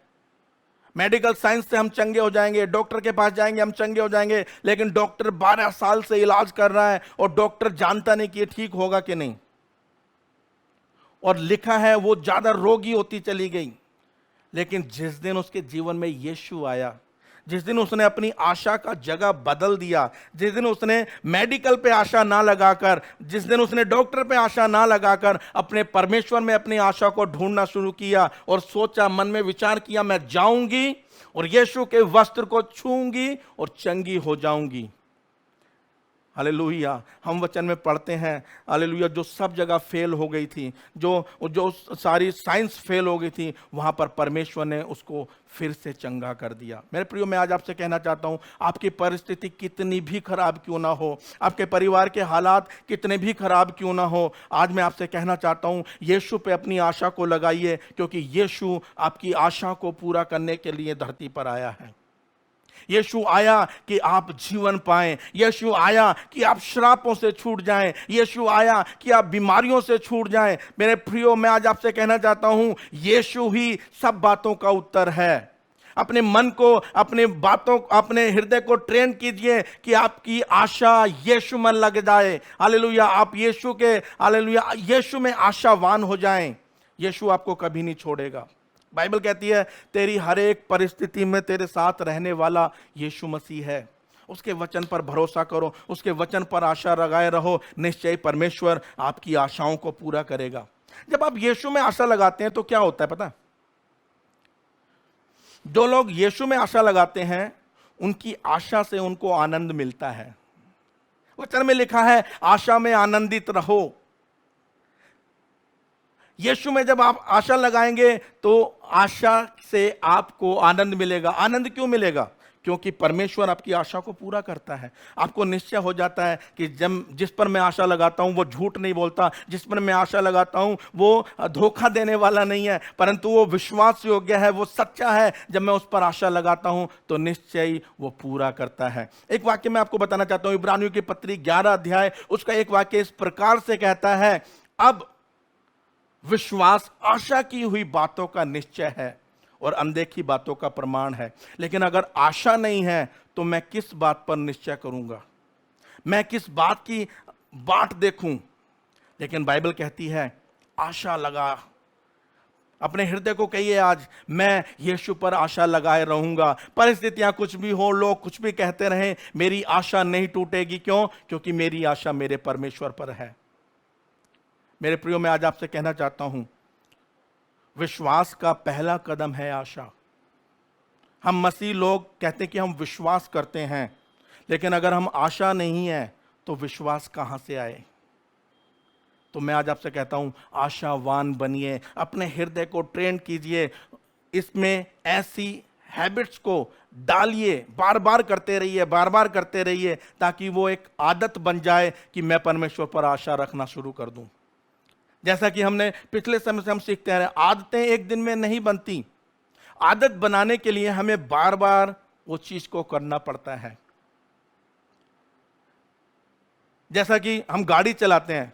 मेडिकल साइंस से हम चंगे हो जाएंगे, डॉक्टर के पास जाएंगे, हम चंगे हो जाएंगे। लेकिन डॉक्टर 12 साल से इलाज कर रहा है और डॉक्टर जानता नहीं कि ये ठीक होगा कि नहीं, और लिखा है वो ज्यादा रोगी होती चली गई। लेकिन जिस दिन उसके जीवन में यीशु आया, जिस दिन उसने अपनी आशा का जगह बदल दिया, जिस दिन उसने मेडिकल पे आशा ना लगाकर, जिस दिन उसने डॉक्टर पे आशा ना लगाकर अपने परमेश्वर में अपनी आशा को ढूंढना शुरू किया और सोचा, मन में विचार किया, मैं जाऊंगी और यीशु के वस्त्र को छूंगी और चंगी हो जाऊंगी। हालेलुया। हम वचन में पढ़ते हैं, हालेलुया, जो सब जगह फेल हो गई थी, जो सारी साइंस फेल हो गई थी, वहां पर परमेश्वर ने उसको फिर से चंगा कर दिया। मेरे प्रियो, मैं आज आपसे कहना चाहता हूं, आपकी परिस्थिति कितनी भी खराब क्यों ना हो, आपके परिवार के हालात कितने भी खराब क्यों ना हो, आज मैं आपसे कहना चाहता हूं, यीशु पे अपनी आशा को लगाइए, क्योंकि यीशु आपकी आशा को पूरा करने के लिए धरती पर आया है। यीशु आया कि आप जीवन पाएं, यीशु आया कि आप श्रापों से छूट जाएं, यीशु आया कि आप बीमारियों से छूट जाएं। मेरे प्रियो, मैं आज आपसे कहना चाहता हूं, यीशु ही सब बातों का उत्तर है। अपने मन को, अपने बातों, अपने हृदय को ट्रेन कीजिए कि आपकी आशा यीशु में लग जाए। हालेलुया। आप यीशु के, हालेलुया, यीशु में आशावान हो जाएं। यीशु आपको कभी नहीं छोड़ेगा। बाइबल कहती है, तेरी हर एक परिस्थिति में तेरे साथ रहने वाला यीशु मसीह है। उसके वचन पर भरोसा करो, उसके वचन पर आशा लगाए रहो, निश्चय परमेश्वर आपकी आशाओं को पूरा करेगा। जब आप यीशु में आशा लगाते हैं तो क्या होता है पता है? जो लोग यीशु में आशा लगाते हैं, उनकी आशा से उनको आनंद मिलता है, वचन में लिखा है आशा में आनंदित रहो। यीशु में जब आप आशा लगाएंगे तो आशा से आपको आनंद मिलेगा। आनंद क्यों मिलेगा? क्योंकि परमेश्वर आपकी आशा को पूरा करता है। आपको निश्चय हो जाता है कि जिस पर मैं आशा लगाता हूं वो झूठ नहीं बोलता, जिस पर मैं आशा लगाता हूं वो धोखा देने वाला नहीं है, परंतु वो विश्वास योग्य है, वो सच्चा है। जब मैं उस पर आशा लगाता हूं तो निश्चय ही वो पूरा करता है। एक वाक्य मैं आपको बताना चाहता हूं, इब्रानियों की पत्री 11 अध्याय उसका एक वाक्य इस प्रकार से कहता है, अब विश्वास आशा की हुई बातों का निश्चय है और अनदेखी बातों का प्रमाण है। लेकिन अगर आशा नहीं है तो मैं किस बात पर निश्चय करूंगा, मैं किस बात की बाट देखूं? लेकिन बाइबल कहती है आशा लगा। अपने हृदय को कहिए आज, मैं यीशु पर आशा लगाए रहूंगा। परिस्थितियां कुछ भी हो, लोग कुछ भी कहते रहें, मेरी आशा नहीं टूटेगी। क्यों? क्योंकि मेरी आशा मेरे परमेश्वर पर है। मेरे प्रियो, मैं आज आपसे कहना चाहता हूं, विश्वास का पहला कदम है आशा। हम मसीह लोग कहते हैं कि हम विश्वास करते हैं, लेकिन अगर हम आशा नहीं है तो विश्वास कहां से आए? तो मैं आज आपसे कहता हूं, आशावान बनिए, अपने हृदय को ट्रेन कीजिए, इसमें ऐसी हैबिट्स को डालिए, बार बार करते रहिए, बार बार करते रहिए, ताकि वो एक आदत बन जाए कि मैं परमेश्वर पर आशा रखना शुरू कर दूं। जैसा कि हमने पिछले समय से हम सीखते हैं, आदतें एक दिन में नहीं बनती। आदत बनाने के लिए हमें बार बार वो चीज को करना पड़ता है। जैसा कि हम गाड़ी चलाते हैं,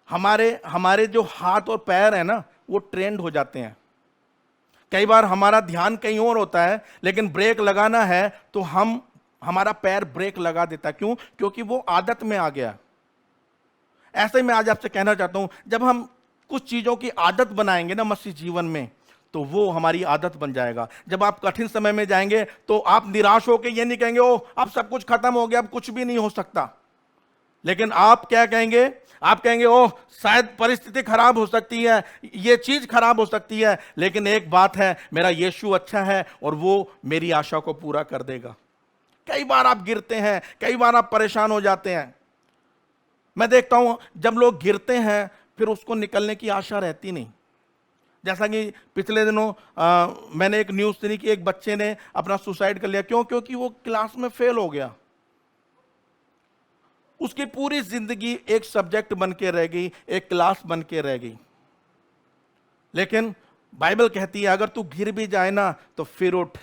हमारे जो हाथ और पैर है ना, वो ट्रेंड हो जाते हैं। कई बार हमारा ध्यान कहीं और होता है, लेकिन ब्रेक लगाना है तो हमारा पैर ब्रेक लगा देता है। क्यों? क्योंकि वो आदत में आ गया। ऐसे ही मैं आज आपसे कहना चाहता हूं, जब हम कुछ चीजों की आदत बनाएंगे ना मसीह जीवन में, तो वो हमारी आदत बन जाएगा। जब आप कठिन समय में जाएंगे तो आप निराश होकर ये नहीं कहेंगे, ओ अब सब कुछ खत्म हो गया, अब कुछ भी नहीं हो सकता। लेकिन आप क्या कहेंगे? आप कहेंगे, ओह शायद परिस्थिति खराब हो सकती है, ये चीज खराब हो सकती है, लेकिन एक बात है, मेरा यीशु अच्छा है और वो मेरी आशा को पूरा कर देगा। कई बार आप गिरते हैं, कई बार आप परेशान हो जाते हैं। मैं देखता हूं जब लोग गिरते हैं फिर उसको निकलने की आशा रहती नहीं। जैसा कि पिछले दिनों मैंने एक न्यूज़ सुनी कि एक बच्चे ने अपना सुसाइड कर लिया। क्यों? क्योंकि वो क्लास में फेल हो गया। उसकी पूरी जिंदगी एक सब्जेक्ट बन के रह गई, एक क्लास बन के रह गई। लेकिन बाइबल कहती है अगर तू गिर भी जाए ना तो फिर उठ।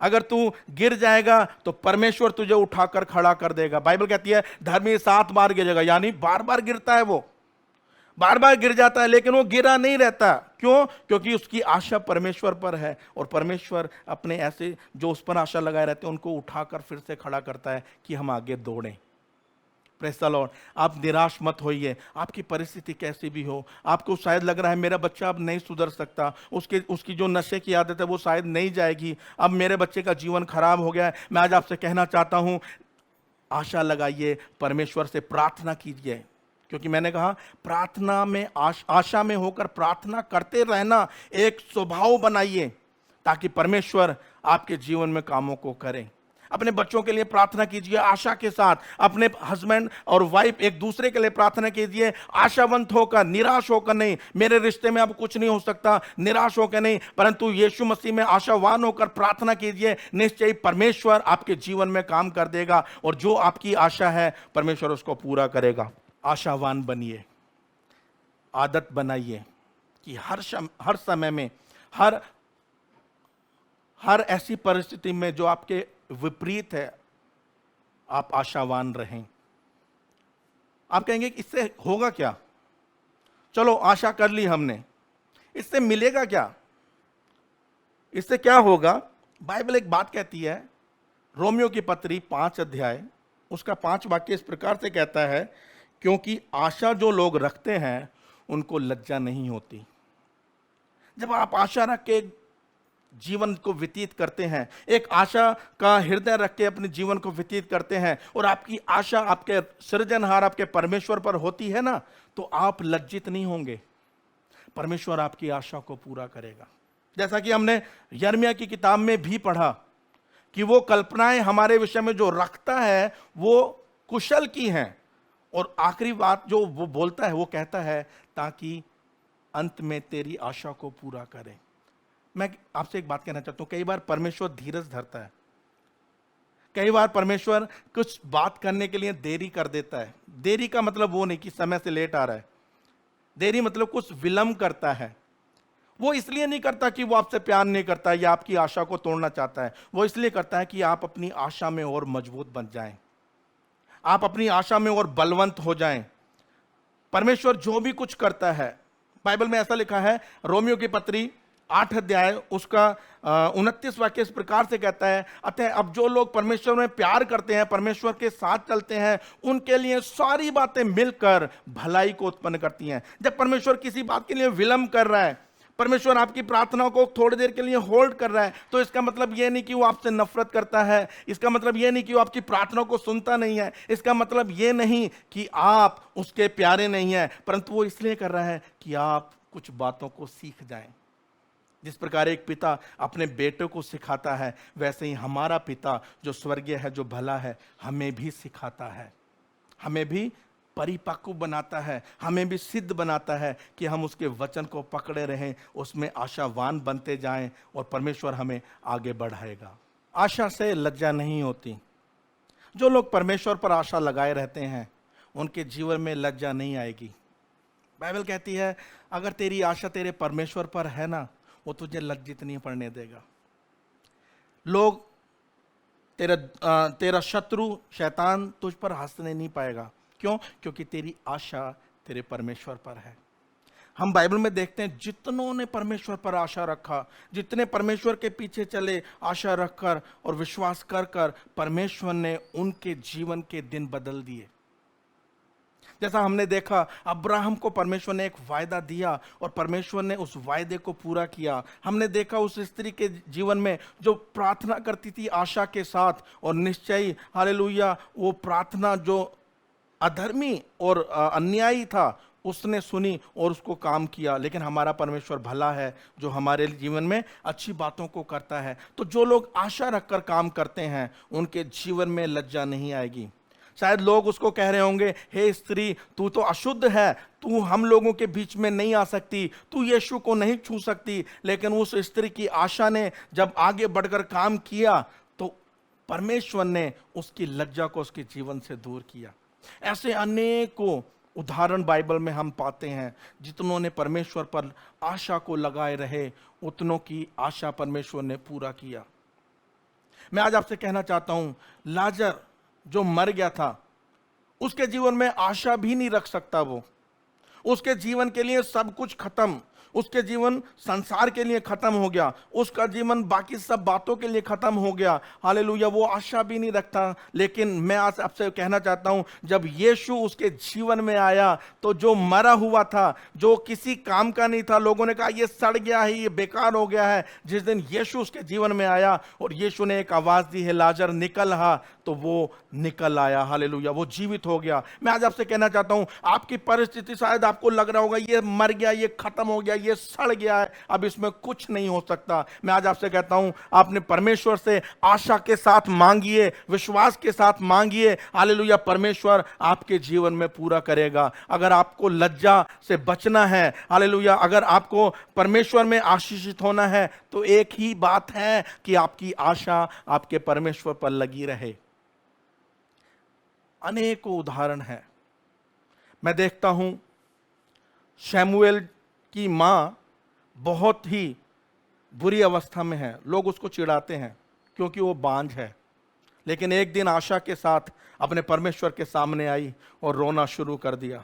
अगर तू गिर जाएगा तो परमेश्वर तुझे उठाकर खड़ा कर देगा। बाइबल कहती है धर्मी 7 बार गिरेगा, यानी बार बार गिरता है, वो बार बार गिर जाता है, लेकिन वो गिरा नहीं रहता। क्यों? क्योंकि उसकी आशा परमेश्वर पर है और परमेश्वर अपने ऐसे जो उस पर आशा लगाए रहते हैं उनको उठाकर फिर से खड़ा करता है कि हम आगे दौड़ें। Praise the Lord. आप निराश मत होइए, आपकी परिस्थिति कैसी भी हो। आपको शायद लग रहा है मेरा बच्चा अब नहीं सुधर सकता, उसकी जो नशे की आदत है वो शायद नहीं जाएगी, अब मेरे बच्चे का जीवन खराब हो गया है। मैं आज आपसे कहना चाहता हूं, आशा लगाइए, परमेश्वर से प्रार्थना कीजिए। क्योंकि मैंने कहा प्रार्थना में आशा में होकर प्रार्थना करते रहना एक स्वभाव बनाइए, ताकि परमेश्वर आपके जीवन में कामों को करें। अपने बच्चों के लिए प्रार्थना कीजिए आशा के साथ। अपने हस्बैंड और वाइफ एक दूसरे के लिए प्रार्थना कीजिए, आशावंत होकर, निराश होकर नहीं। मेरे रिश्ते में अब कुछ नहीं हो सकता, निराश होकर नहीं, परंतु यीशु मसीह में आशावान होकर प्रार्थना कीजिए। निश्चय परमेश्वर आपके जीवन में काम कर देगा और जो आपकी आशा है परमेश्वर उसको पूरा करेगा। आशावान बनिए, आदत बनाइए कि हर समय में, हर ऐसी परिस्थिति में जो आपके विपरीत है, आप आशावान रहें। आप कहेंगे कि इससे होगा क्या? चलो आशा कर ली हमने, इससे मिलेगा क्या? इससे क्या होगा? बाइबल एक बात कहती है, रोमियो की पत्री 5 अध्याय उसका 5 वाक्य इस प्रकार से कहता है, क्योंकि आशा जो लोग रखते हैं उनको लज्जा नहीं होती। जब आप आशा रख के जीवन को व्यतीत करते हैं, एक आशा का हृदय रख के अपने जीवन को व्यतीत करते हैं और आपकी आशा आपके सृजनहार आपके परमेश्वर पर होती है ना, तो आप लज्जित नहीं होंगे। परमेश्वर आपकी आशा को पूरा करेगा। जैसा कि हमने यिर्मयाह की किताब में भी पढ़ा कि वो कल्पनाएं हमारे विषय में जो रखता है वो कुशल की हैं। और आखिरी बात जो वो बोलता है, वो कहता है ताकि अंत में तेरी आशा को पूरा करें। मैं आपसे एक बात कहना चाहता हूं, कई बार परमेश्वर धीरज धरता है, कई बार परमेश्वर कुछ बात करने के लिए देरी कर देता है। देरी का मतलब वो नहीं कि समय से लेट आ रहा है, देरी मतलब कुछ विलंब करता है। वो इसलिए नहीं करता कि वो आपसे प्यार नहीं करता या आपकी आशा को तोड़ना चाहता है, वो इसलिए करता है कि आप अपनी आशा में और मजबूत बन जाएं, आप अपनी आशा में और बलवंत हो जाएं। परमेश्वर जो भी कुछ करता है, बाइबल में ऐसा लिखा है, रोमियो की पत्री 8 अध्याय उसका 29 वाक्य इस प्रकार से कहता है, अतः अब जो लोग परमेश्वर में प्यार करते हैं, परमेश्वर के साथ चलते हैं, उनके लिए सारी बातें मिलकर भलाई को उत्पन्न करती हैं। जब परमेश्वर किसी बात के लिए विलंब कर रहा है, परमेश्वर आपकी प्रार्थनाओं को थोड़ी देर के लिए होल्ड कर रहा है, तो इसका मतलब यह नहीं कि वो आपसे नफरत करता है, इसका मतलब यह नहीं कि वो आपकी प्रार्थनाओं को सुनता नहीं है, इसका मतलब यह नहीं कि आप उसके प्यारे नहीं हैं, परंतु वो इसलिए कर रहा है कि आप कुछ बातों को सीख जाएं। जिस प्रकार एक पिता अपने बेटे को सिखाता है, वैसे ही हमारा पिता जो स्वर्गीय है, जो भला है, हमें भी सिखाता है, हमें भी परिपक्व बनाता है, हमें भी सिद्ध बनाता है कि हम उसके वचन को पकड़े रहें, उसमें आशावान बनते जाएं और परमेश्वर हमें आगे बढ़ाएगा। आशा से लज्जा नहीं होती। जो लोग परमेश्वर पर आशा लगाए रहते हैं, उनके जीवन में लज्जा नहीं आएगी। बाइबल कहती है, अगर तेरी आशा तेरे परमेश्वर पर है ना, वो तुझे लज्जित नहीं पड़ने देगा। लोग तेरा शत्रु शैतान तुझ पर हंसने नहीं पाएगा। क्यों? क्योंकि तेरी आशा तेरे परमेश्वर पर है। हम बाइबल में देखते हैं, जितनों ने परमेश्वर पर आशा रखा, जितने परमेश्वर के पीछे चले आशा रखकर और विश्वास कर कर, परमेश्वर ने उनके जीवन के दिन बदल दिए। जैसा हमने देखा, अब्राहम को परमेश्वर ने एक वायदा दिया और परमेश्वर ने उस वायदे को पूरा किया। हमने देखा उस स्त्री के जीवन में जो प्रार्थना करती थी आशा के साथ, और निश्चय हालेलुया वो प्रार्थना जो अधर्मी और अन्यायी था, उसने सुनी और उसको काम किया। लेकिन हमारा परमेश्वर भला है, जो हमारे जीवन में अच्छी बातों को करता है। तो जो लोग आशा रखकर काम करते हैं, उनके जीवन में लज्जा नहीं आएगी। शायद लोग उसको कह रहे होंगे, हे स्त्री, तू तो अशुद्ध है, तू हम लोगों के बीच में नहीं आ सकती, तू यीशु को नहीं छू सकती। लेकिन उस स्त्री की आशा ने जब आगे बढ़कर काम किया, तो परमेश्वर ने उसकी लज्जा को उसके जीवन से दूर किया। ऐसे अनेकों उदाहरण बाइबल में हम पाते हैं। जितनों ने परमेश्वर पर आशा को लगाए रहे, उतनों की आशा परमेश्वर ने पूरा किया। मैं आज आपसे कहना चाहता हूं, लाजर जो मर गया था, उसके जीवन में आशा भी नहीं रख सकता। वो उसके जीवन के लिए सब कुछ खत्म, उसके जीवन संसार के लिए खत्म हो गया, उसका जीवन बाकी सब बातों के लिए खत्म हो गया। हालेलुया, वो आशा भी नहीं रखता। लेकिन मैं आज आपसे कहना चाहता हूं, जब यीशु उसके जीवन में आया, तो जो मरा हुआ था, जो किसी काम का नहीं था, लोगों ने कहा ये सड़ गया है, ये बेकार हो गया है, जिस दिन यीशु उसके जीवन में आया और यीशु ने एक आवाज दी है, लाजर निकल आ, तो वो निकल आया। हालेलुया, वो जीवित हो गया। मैं आज आपसे कहना चाहता हूं, आपकी परिस्थिति शायद आपको लग रहा होगा ये मर गया, ये खत्म हो गया, ये सड़ गया है, अब इसमें कुछ नहीं हो सकता। मैं आज आपसे कहता हूं, आपने परमेश्वर से आशा के साथ मांगिए, विश्वास के साथ मांगिए। हालेलुया, परमेश्वर आपके जीवन में पूरा करेगा। अगर आपको लज्जा से बचना है, हालेलुया, अगर आपको परमेश्वर में आशीषित होना है, तो एक ही बात है कि आपकी आशा आपके परमेश्वर पर लगी रहे। अनेकों उदाहरण हैं। मैं देखता हूं, शमूएल की मां बहुत ही बुरी अवस्था में है। लोग उसको चिढ़ाते हैं क्योंकि वो बांझ है, लेकिन एक दिन आशा के साथ अपने परमेश्वर के सामने आई और रोना शुरू कर दिया।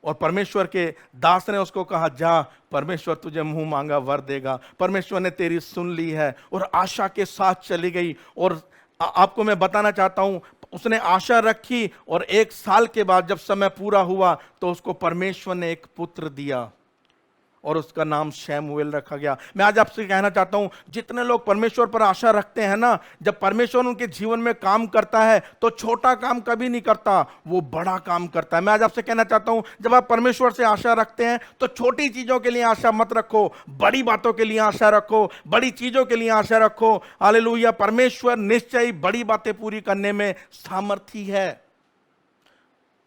और परमेश्वर के दास ने उसको कहा, जा, परमेश्वर तुझे मुंह मांगा वर देगा। परमेश्वर ने तेरी सुन ली है, और आशा के साथ चली गई। और आपको मैं बताना चाहता हूं, उसने आशा रखी और 1 साल के बाद जब समय पूरा हुआ, तो उसको परमेश्वर ने एक पुत्र दिया और उसका नाम शमूएल रखा गया। मैं आज आपसे कहना चाहता हूं, जितने लोग परमेश्वर पर आशा रखते हैं ना, जब परमेश्वर उनके जीवन में काम करता है, तो छोटा काम कभी नहीं करता, वो बड़ा काम करता है। मैं आज आपसे कहना चाहता हूं, जब आप परमेश्वर से आशा रखते हैं, तो छोटी चीजों के लिए आशा मत रखो, बड़ी बातों के लिए आशा रखो, बड़ी चीजों के लिए आशा रखो। हालेलुया, परमेश्वर निश्चय बड़ी बातें पूरी करने में सामर्थी है।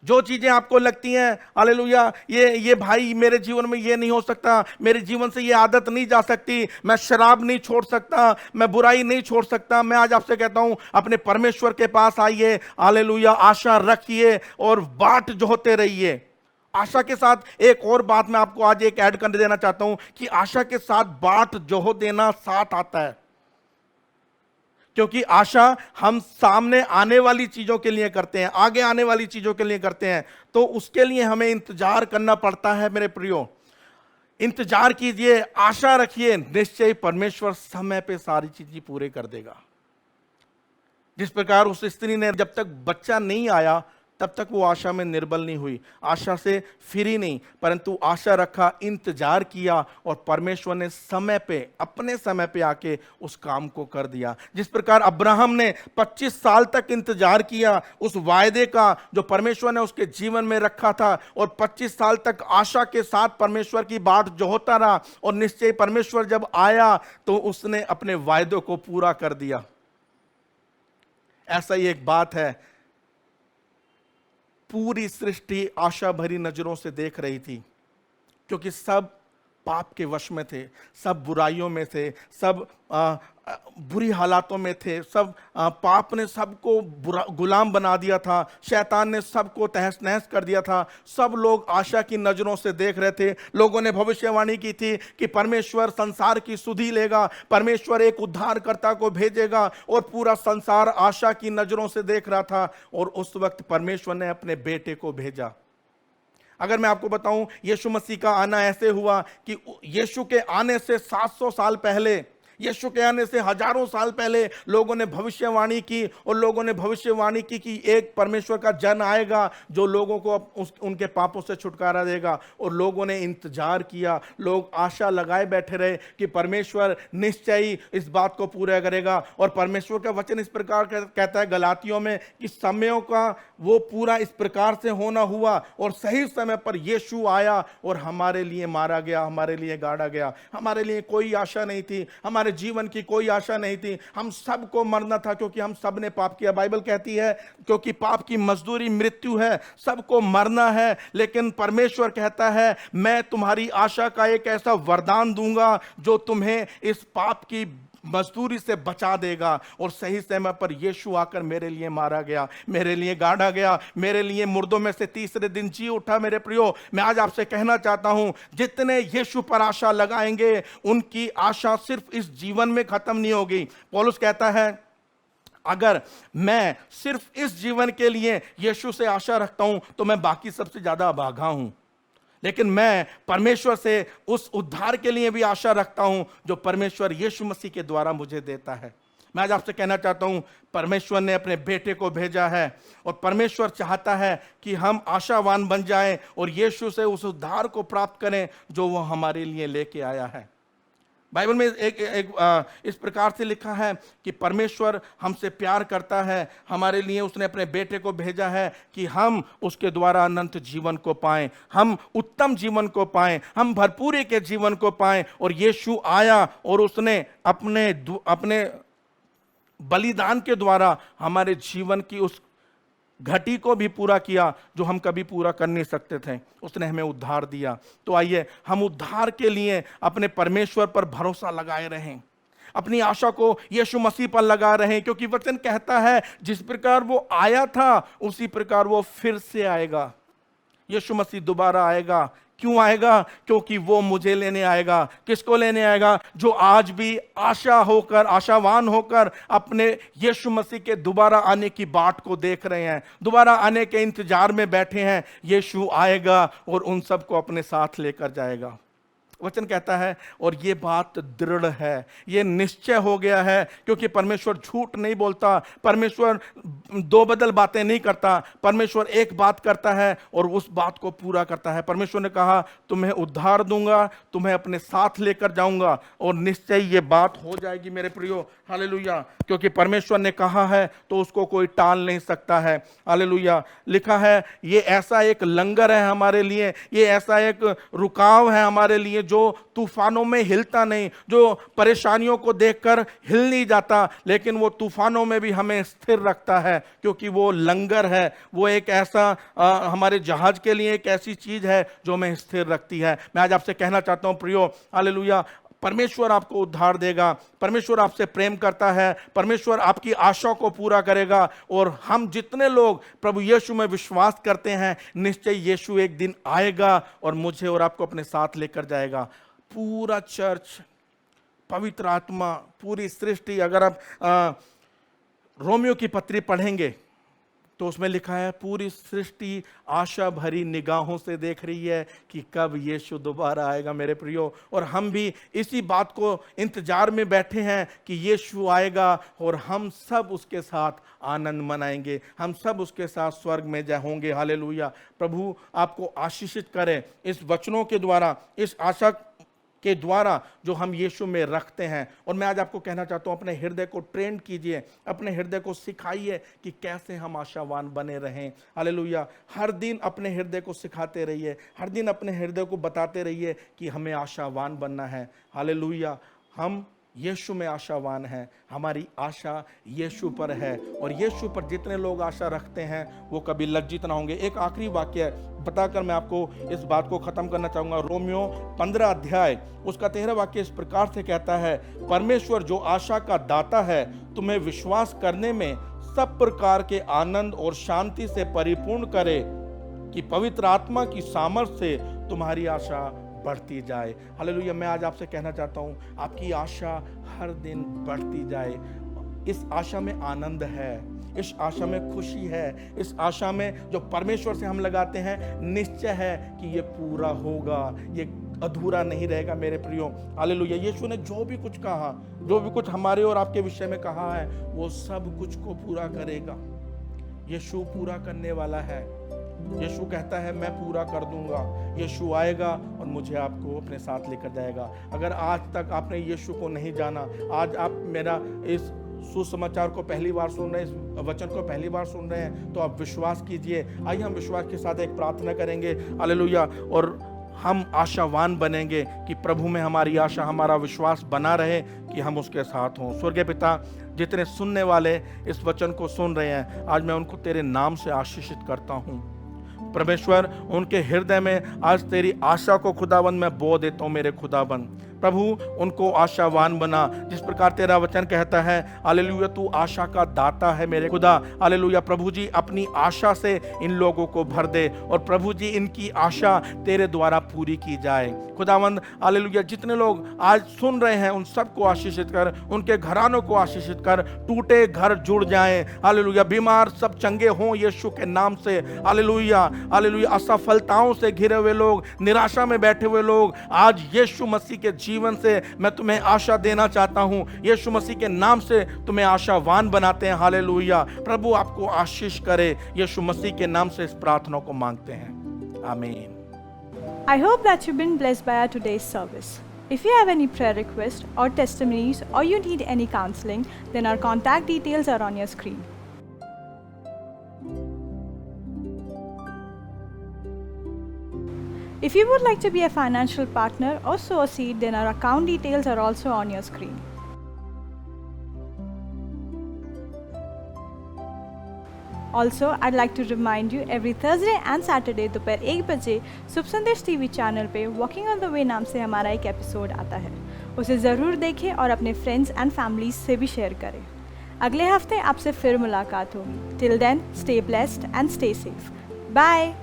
जो चीजें आपको लगती हैं हालेलुया, ये भाई मेरे जीवन में ये नहीं हो सकता, मेरे जीवन से ये आदत नहीं जा सकती, मैं शराब नहीं छोड़ सकता, मैं बुराई नहीं छोड़ सकता, मैं आज आपसे कहता हूं अपने परमेश्वर के पास आइए, हालेलुया, आशा रखिए और बाट जोहते रहिए। आशा के साथ एक और बात मैं आपको आज एक ऐड कर देना चाहता हूं कि आशा के साथ बाट जोह देना साथ आता है, क्योंकि आशा हम सामने आने वाली चीजों के लिए करते हैं, आगे आने वाली चीजों के लिए करते हैं, तो उसके लिए हमें इंतजार करना पड़ता है। मेरे प्रियो, इंतजार कीजिए, आशा रखिए, निश्चय परमेश्वर समय पे सारी चीजें पूरे कर देगा। जिस प्रकार उस स्त्री ने जब तक बच्चा नहीं आया तब तक वो आशा में निर्बल नहीं हुई, आशा से फिरी नहीं, परंतु आशा रखा, इंतजार किया और परमेश्वर ने समय पे, अपने समय पे आके उस काम को कर दिया। जिस प्रकार अब्राहम ने 25 साल तक इंतजार किया उस वायदे का जो परमेश्वर ने उसके जीवन में रखा था, और 25 साल तक आशा के साथ परमेश्वर की बाट जोहता रहा, और निश्चय परमेश्वर जब आया तो उसने अपने वायदों को पूरा कर दिया। ऐसा ही एक बात है, पूरी सृष्टि आशा भरी नजरों से देख रही थी, क्योंकि सब पाप के वश में थे, सब बुराइयों में थे, सब बुरी हालातों में थे, सब पाप ने सबको गुलाम बना दिया था, शैतान ने सबको तहस नहस कर दिया था। सब लोग आशा की नजरों से देख रहे थे। लोगों ने भविष्यवाणी की थी कि परमेश्वर संसार की सुधि लेगा, परमेश्वर एक उद्धारकर्ता को भेजेगा, और पूरा संसार आशा की नजरों से देख रहा था। और उस वक्त परमेश्वर ने अपने बेटे को भेजा। अगर मैं आपको बताऊं, यीशु मसीह का आना ऐसे हुआ कि यीशु के आने से 700 साल पहले, यीशु के आने से हजारों साल पहले लोगों ने भविष्यवाणी की, और लोगों ने भविष्यवाणी की कि एक परमेश्वर का जन आएगा जो लोगों को उनके पापों से छुटकारा देगा। और लोगों ने इंतजार किया, लोग आशा लगाए बैठे रहे कि परमेश्वर निश्चय ही इस बात को पूरा करेगा। और परमेश्वर का वचन इस प्रकार कहता है गलातियों में कि समयों का वो पूरा इस प्रकार से होना हुआ, और सही समय पर यीशु आया और हमारे लिए मारा गया, हमारे लिए गाड़ा गया। हमारे लिए कोई आशा नहीं थी, हमारे जीवन की कोई आशा नहीं थी, हम सबको मरना था, क्योंकि हम सब ने पाप किया। बाइबल कहती है क्योंकि पाप की मजदूरी मृत्यु है, सबको मरना है। लेकिन परमेश्वर कहता है मैं तुम्हारी आशा का एक ऐसा वरदान दूंगा जो तुम्हें इस पाप की मजदूरी से बचा देगा। और सही समय पर यीशु आकर मेरे लिए मारा गया, मेरे लिए गाड़ा गया, मेरे लिए मुर्दों में से तीसरे दिन जी उठा। मेरे प्रियो, मैं आज आपसे कहना चाहता हूं, जितने यीशु पर आशा लगाएंगे उनकी आशा सिर्फ इस जीवन में खत्म नहीं होगी। पौलुस कहता है अगर मैं सिर्फ इस जीवन के लिए यीशु से आशा रखता हूं तो मैं बाकी सबसे ज्यादा अभागा हूं, लेकिन मैं परमेश्वर से उस उद्धार के लिए भी आशा रखता हूं जो परमेश्वर यीशु मसीह के द्वारा मुझे देता है। मैं आज आपसे कहना चाहता हूं, परमेश्वर ने अपने बेटे को भेजा है, और परमेश्वर चाहता है कि हम आशावान बन जाएं और यीशु से उस उद्धार को प्राप्त करें जो वो हमारे लिए लेके आया है। बाइबल में इस प्रकार से लिखा है कि परमेश्वर हमसे प्यार करता है, हमारे लिए उसने अपने बेटे को भेजा है कि हम उसके द्वारा अनंत जीवन को पाएं, हम उत्तम जीवन को पाएं, हम भरपूरी के जीवन को पाएं। और यीशु आया और उसने अपने बलिदान के द्वारा हमारे जीवन की उस घटी को भी पूरा किया जो हम कभी पूरा कर नहीं सकते थे। उसने हमें उद्धार दिया। तो आइए हम उद्धार के लिए अपने परमेश्वर पर भरोसा लगाए रहें, अपनी आशा को यीशु मसीह पर लगा रहें, क्योंकि वचन कहता है जिस प्रकार वो आया था उसी प्रकार वो फिर से आएगा। यीशु मसीह दोबारा आएगा। क्यों आएगा? क्योंकि वो मुझे लेने आएगा। किसको लेने आएगा? जो आज भी आशावान होकर अपने यीशु मसीह के दोबारा आने की बाट को देख रहे हैं, दोबारा आने के इंतजार में बैठे हैं। यीशु आएगा और उन सबको अपने साथ लेकर जाएगा। वचन कहता है, और ये बात दृढ़ है, ये निश्चय हो गया है, क्योंकि परमेश्वर झूठ नहीं बोलता, परमेश्वर दो बदल बातें नहीं करता, परमेश्वर एक बात करता है और उस बात को पूरा करता है। परमेश्वर ने कहा तुम्हें उद्धार दूंगा, तुम्हें अपने साथ लेकर जाऊंगा, और निश्चय ये बात हो जाएगी मेरे प्रियो। हालेलुया। क्योंकि परमेश्वर ने कहा है तो उसको कोई टाल नहीं सकता है। हालेलुया। लिखा है ये ऐसा एक लंगर है हमारे लिए, ये ऐसा एक रुकाव है हमारे लिए जो तूफानों में हिलता नहीं, जो परेशानियों को देखकर हिल नहीं जाता, लेकिन वो तूफानों में भी हमें स्थिर रखता है, क्योंकि वो लंगर है, वो एक ऐसा हमारे जहाज के लिए एक ऐसी चीज है जो हमें स्थिर रखती है। मैं आज आपसे कहना चाहता हूं प्रियो, हालेलुया, परमेश्वर आपको उद्धार देगा, परमेश्वर आपसे प्रेम करता है, परमेश्वर आपकी आशा को पूरा करेगा। और हम जितने लोग प्रभु यीशु में विश्वास करते हैं, निश्चय यीशु एक दिन आएगा और मुझे और आपको अपने साथ लेकर जाएगा। पूरा चर्च, पवित्र आत्मा, पूरी सृष्टि, अगर आप रोमियो की पत्री पढ़ेंगे तो उसमें लिखा है पूरी सृष्टि आशा भरी निगाहों से देख रही है कि कब यीशु दोबारा आएगा मेरे प्रियो। और हम भी इसी बात को इंतजार में बैठे हैं कि यीशु आएगा और हम सब उसके साथ आनंद मनाएंगे, हम सब उसके साथ स्वर्ग में होंगे। हालेलुया। प्रभु आपको आशीषित करें इस वचनों के द्वारा, इस आशा के द्वारा जो हम यीशु में रखते हैं। और मैं आज आपको कहना चाहता हूं, अपने हृदय को ट्रेन कीजिए, अपने हृदय को सिखाइए कि कैसे हम आशावान बने रहें। हालेलुया। हर दिन अपने हृदय को सिखाते रहिए, हर दिन अपने हृदय को बताते रहिए कि हमें आशावान बनना है। हालेलुया। हम यीशु में आशावान हैं, हमारी आशा यीशु पर है, और यीशु पर जितने लोग आशा रखते हैं वो कभी लज्जित ना होंगे। एक आखिरी वाक्य बताकर मैं आपको इस बात को खत्म करना चाहूंगा। रोमियो 15 अध्याय उसका 13 वाक्य इस प्रकार से कहता है, परमेश्वर जो आशा का दाता है तुम्हें विश्वास करने में सब प्रकार के आनंद और शांति से परिपूर्ण करे, कि पवित्र आत्मा की सामर्थ्य से तुम्हारी आशा बढ़ती जाए। हालेलुया। मैं आज आपसे कहना चाहता हूं, आपकी आशा हर दिन बढ़ती जाए। इस आशा में आनंद है, इस आशा में खुशी है, इस आशा में जो परमेश्वर से हम लगाते हैं, निश्चय है कि ये पूरा होगा, ये अधूरा नहीं रहेगा मेरे प्रियो। हालेलुया। यीशु ने जो भी कुछ कहा, जो भी कुछ हमारे और आपके विषय में कहा है, वो सब कुछ को पूरा करेगा। यीशु पूरा करने वाला है। यीशु कहता है मैं पूरा कर दूंगा। यीशु आएगा और मुझे आपको अपने साथ लेकर जाएगा। अगर आज तक आपने यीशु को नहीं जाना, आज आप मेरा इस सुसमाचार को पहली बार सुन रहे हैं, इस वचन को पहली बार सुन रहे हैं, तो आप विश्वास कीजिए। आइए हम विश्वास के साथ एक प्रार्थना करेंगे। हालेलुया। और हम आशावान बनेंगे कि प्रभु में हमारी आशा, हमारा विश्वास बना रहे कि हम उसके साथ हों। स्वर्गीय पिता, जितने सुनने वाले इस वचन को सुन रहे हैं, आज मैं उनको तेरे नाम से आशीषित करता हूँ। परमेश्वर, उनके हृदय में आज तेरी आशा को खुदाबंद मैं बो देता हूँ मेरे खुदाबंद। प्रभु, उनको आशावान बना, जिस प्रकार तेरा वचन कहता है। हालेलुया। तू आशा का दाता है मेरे खुदा। हालेलुया। प्रभु जी, अपनी आशा से इन लोगों को भर दे, और प्रभु जी इनकी आशा तेरे द्वारा पूरी की जाए खुदावंद। हालेलुया। जितने लोग आज सुन रहे हैं उन सबको आशीषित कर, उनके घरानों को आशीषित कर, टूटे घर जुड़ जाएं। हालेलुया। बीमार सब चंगे हों यीशु के नाम से। हालेलुया। हालेलुया। असफलताओं से घिरे हुए लोग, निराशा में बैठे हुए लोग, आज यीशु मसीह के जीवन से मैं तुम्हें आशा देना चाहता हूं। यीशु मसीह के नाम से तुम्हें आशावान बनाते हैं। हालेलुया। प्रभु आपको आशीष करे। यीशु मसीह के नाम से इस प्रार्थना को मांगते हैं, आमीन। I hope that you've been blessed by our today's service. If you have any prayer requests or testimonies, or you need any counseling, then our contact details are on your screen. If you would like to be a financial partner or sow a seed, then our account details are also on your screen. Also, I'd like to remind you, every Thursday and Saturday दोपहर 1 बजे शुभ संदेश TV channel पे walking on the way नाम से हमारा एक episode आता है। उसे ज़रूर देखें और अपने फ्रेंड्स एंड फैमिलीज से भी शेयर करें। अगले हफ्ते आपसे फिर मुलाकात होगी। Till then, stay blessed and stay safe. Bye.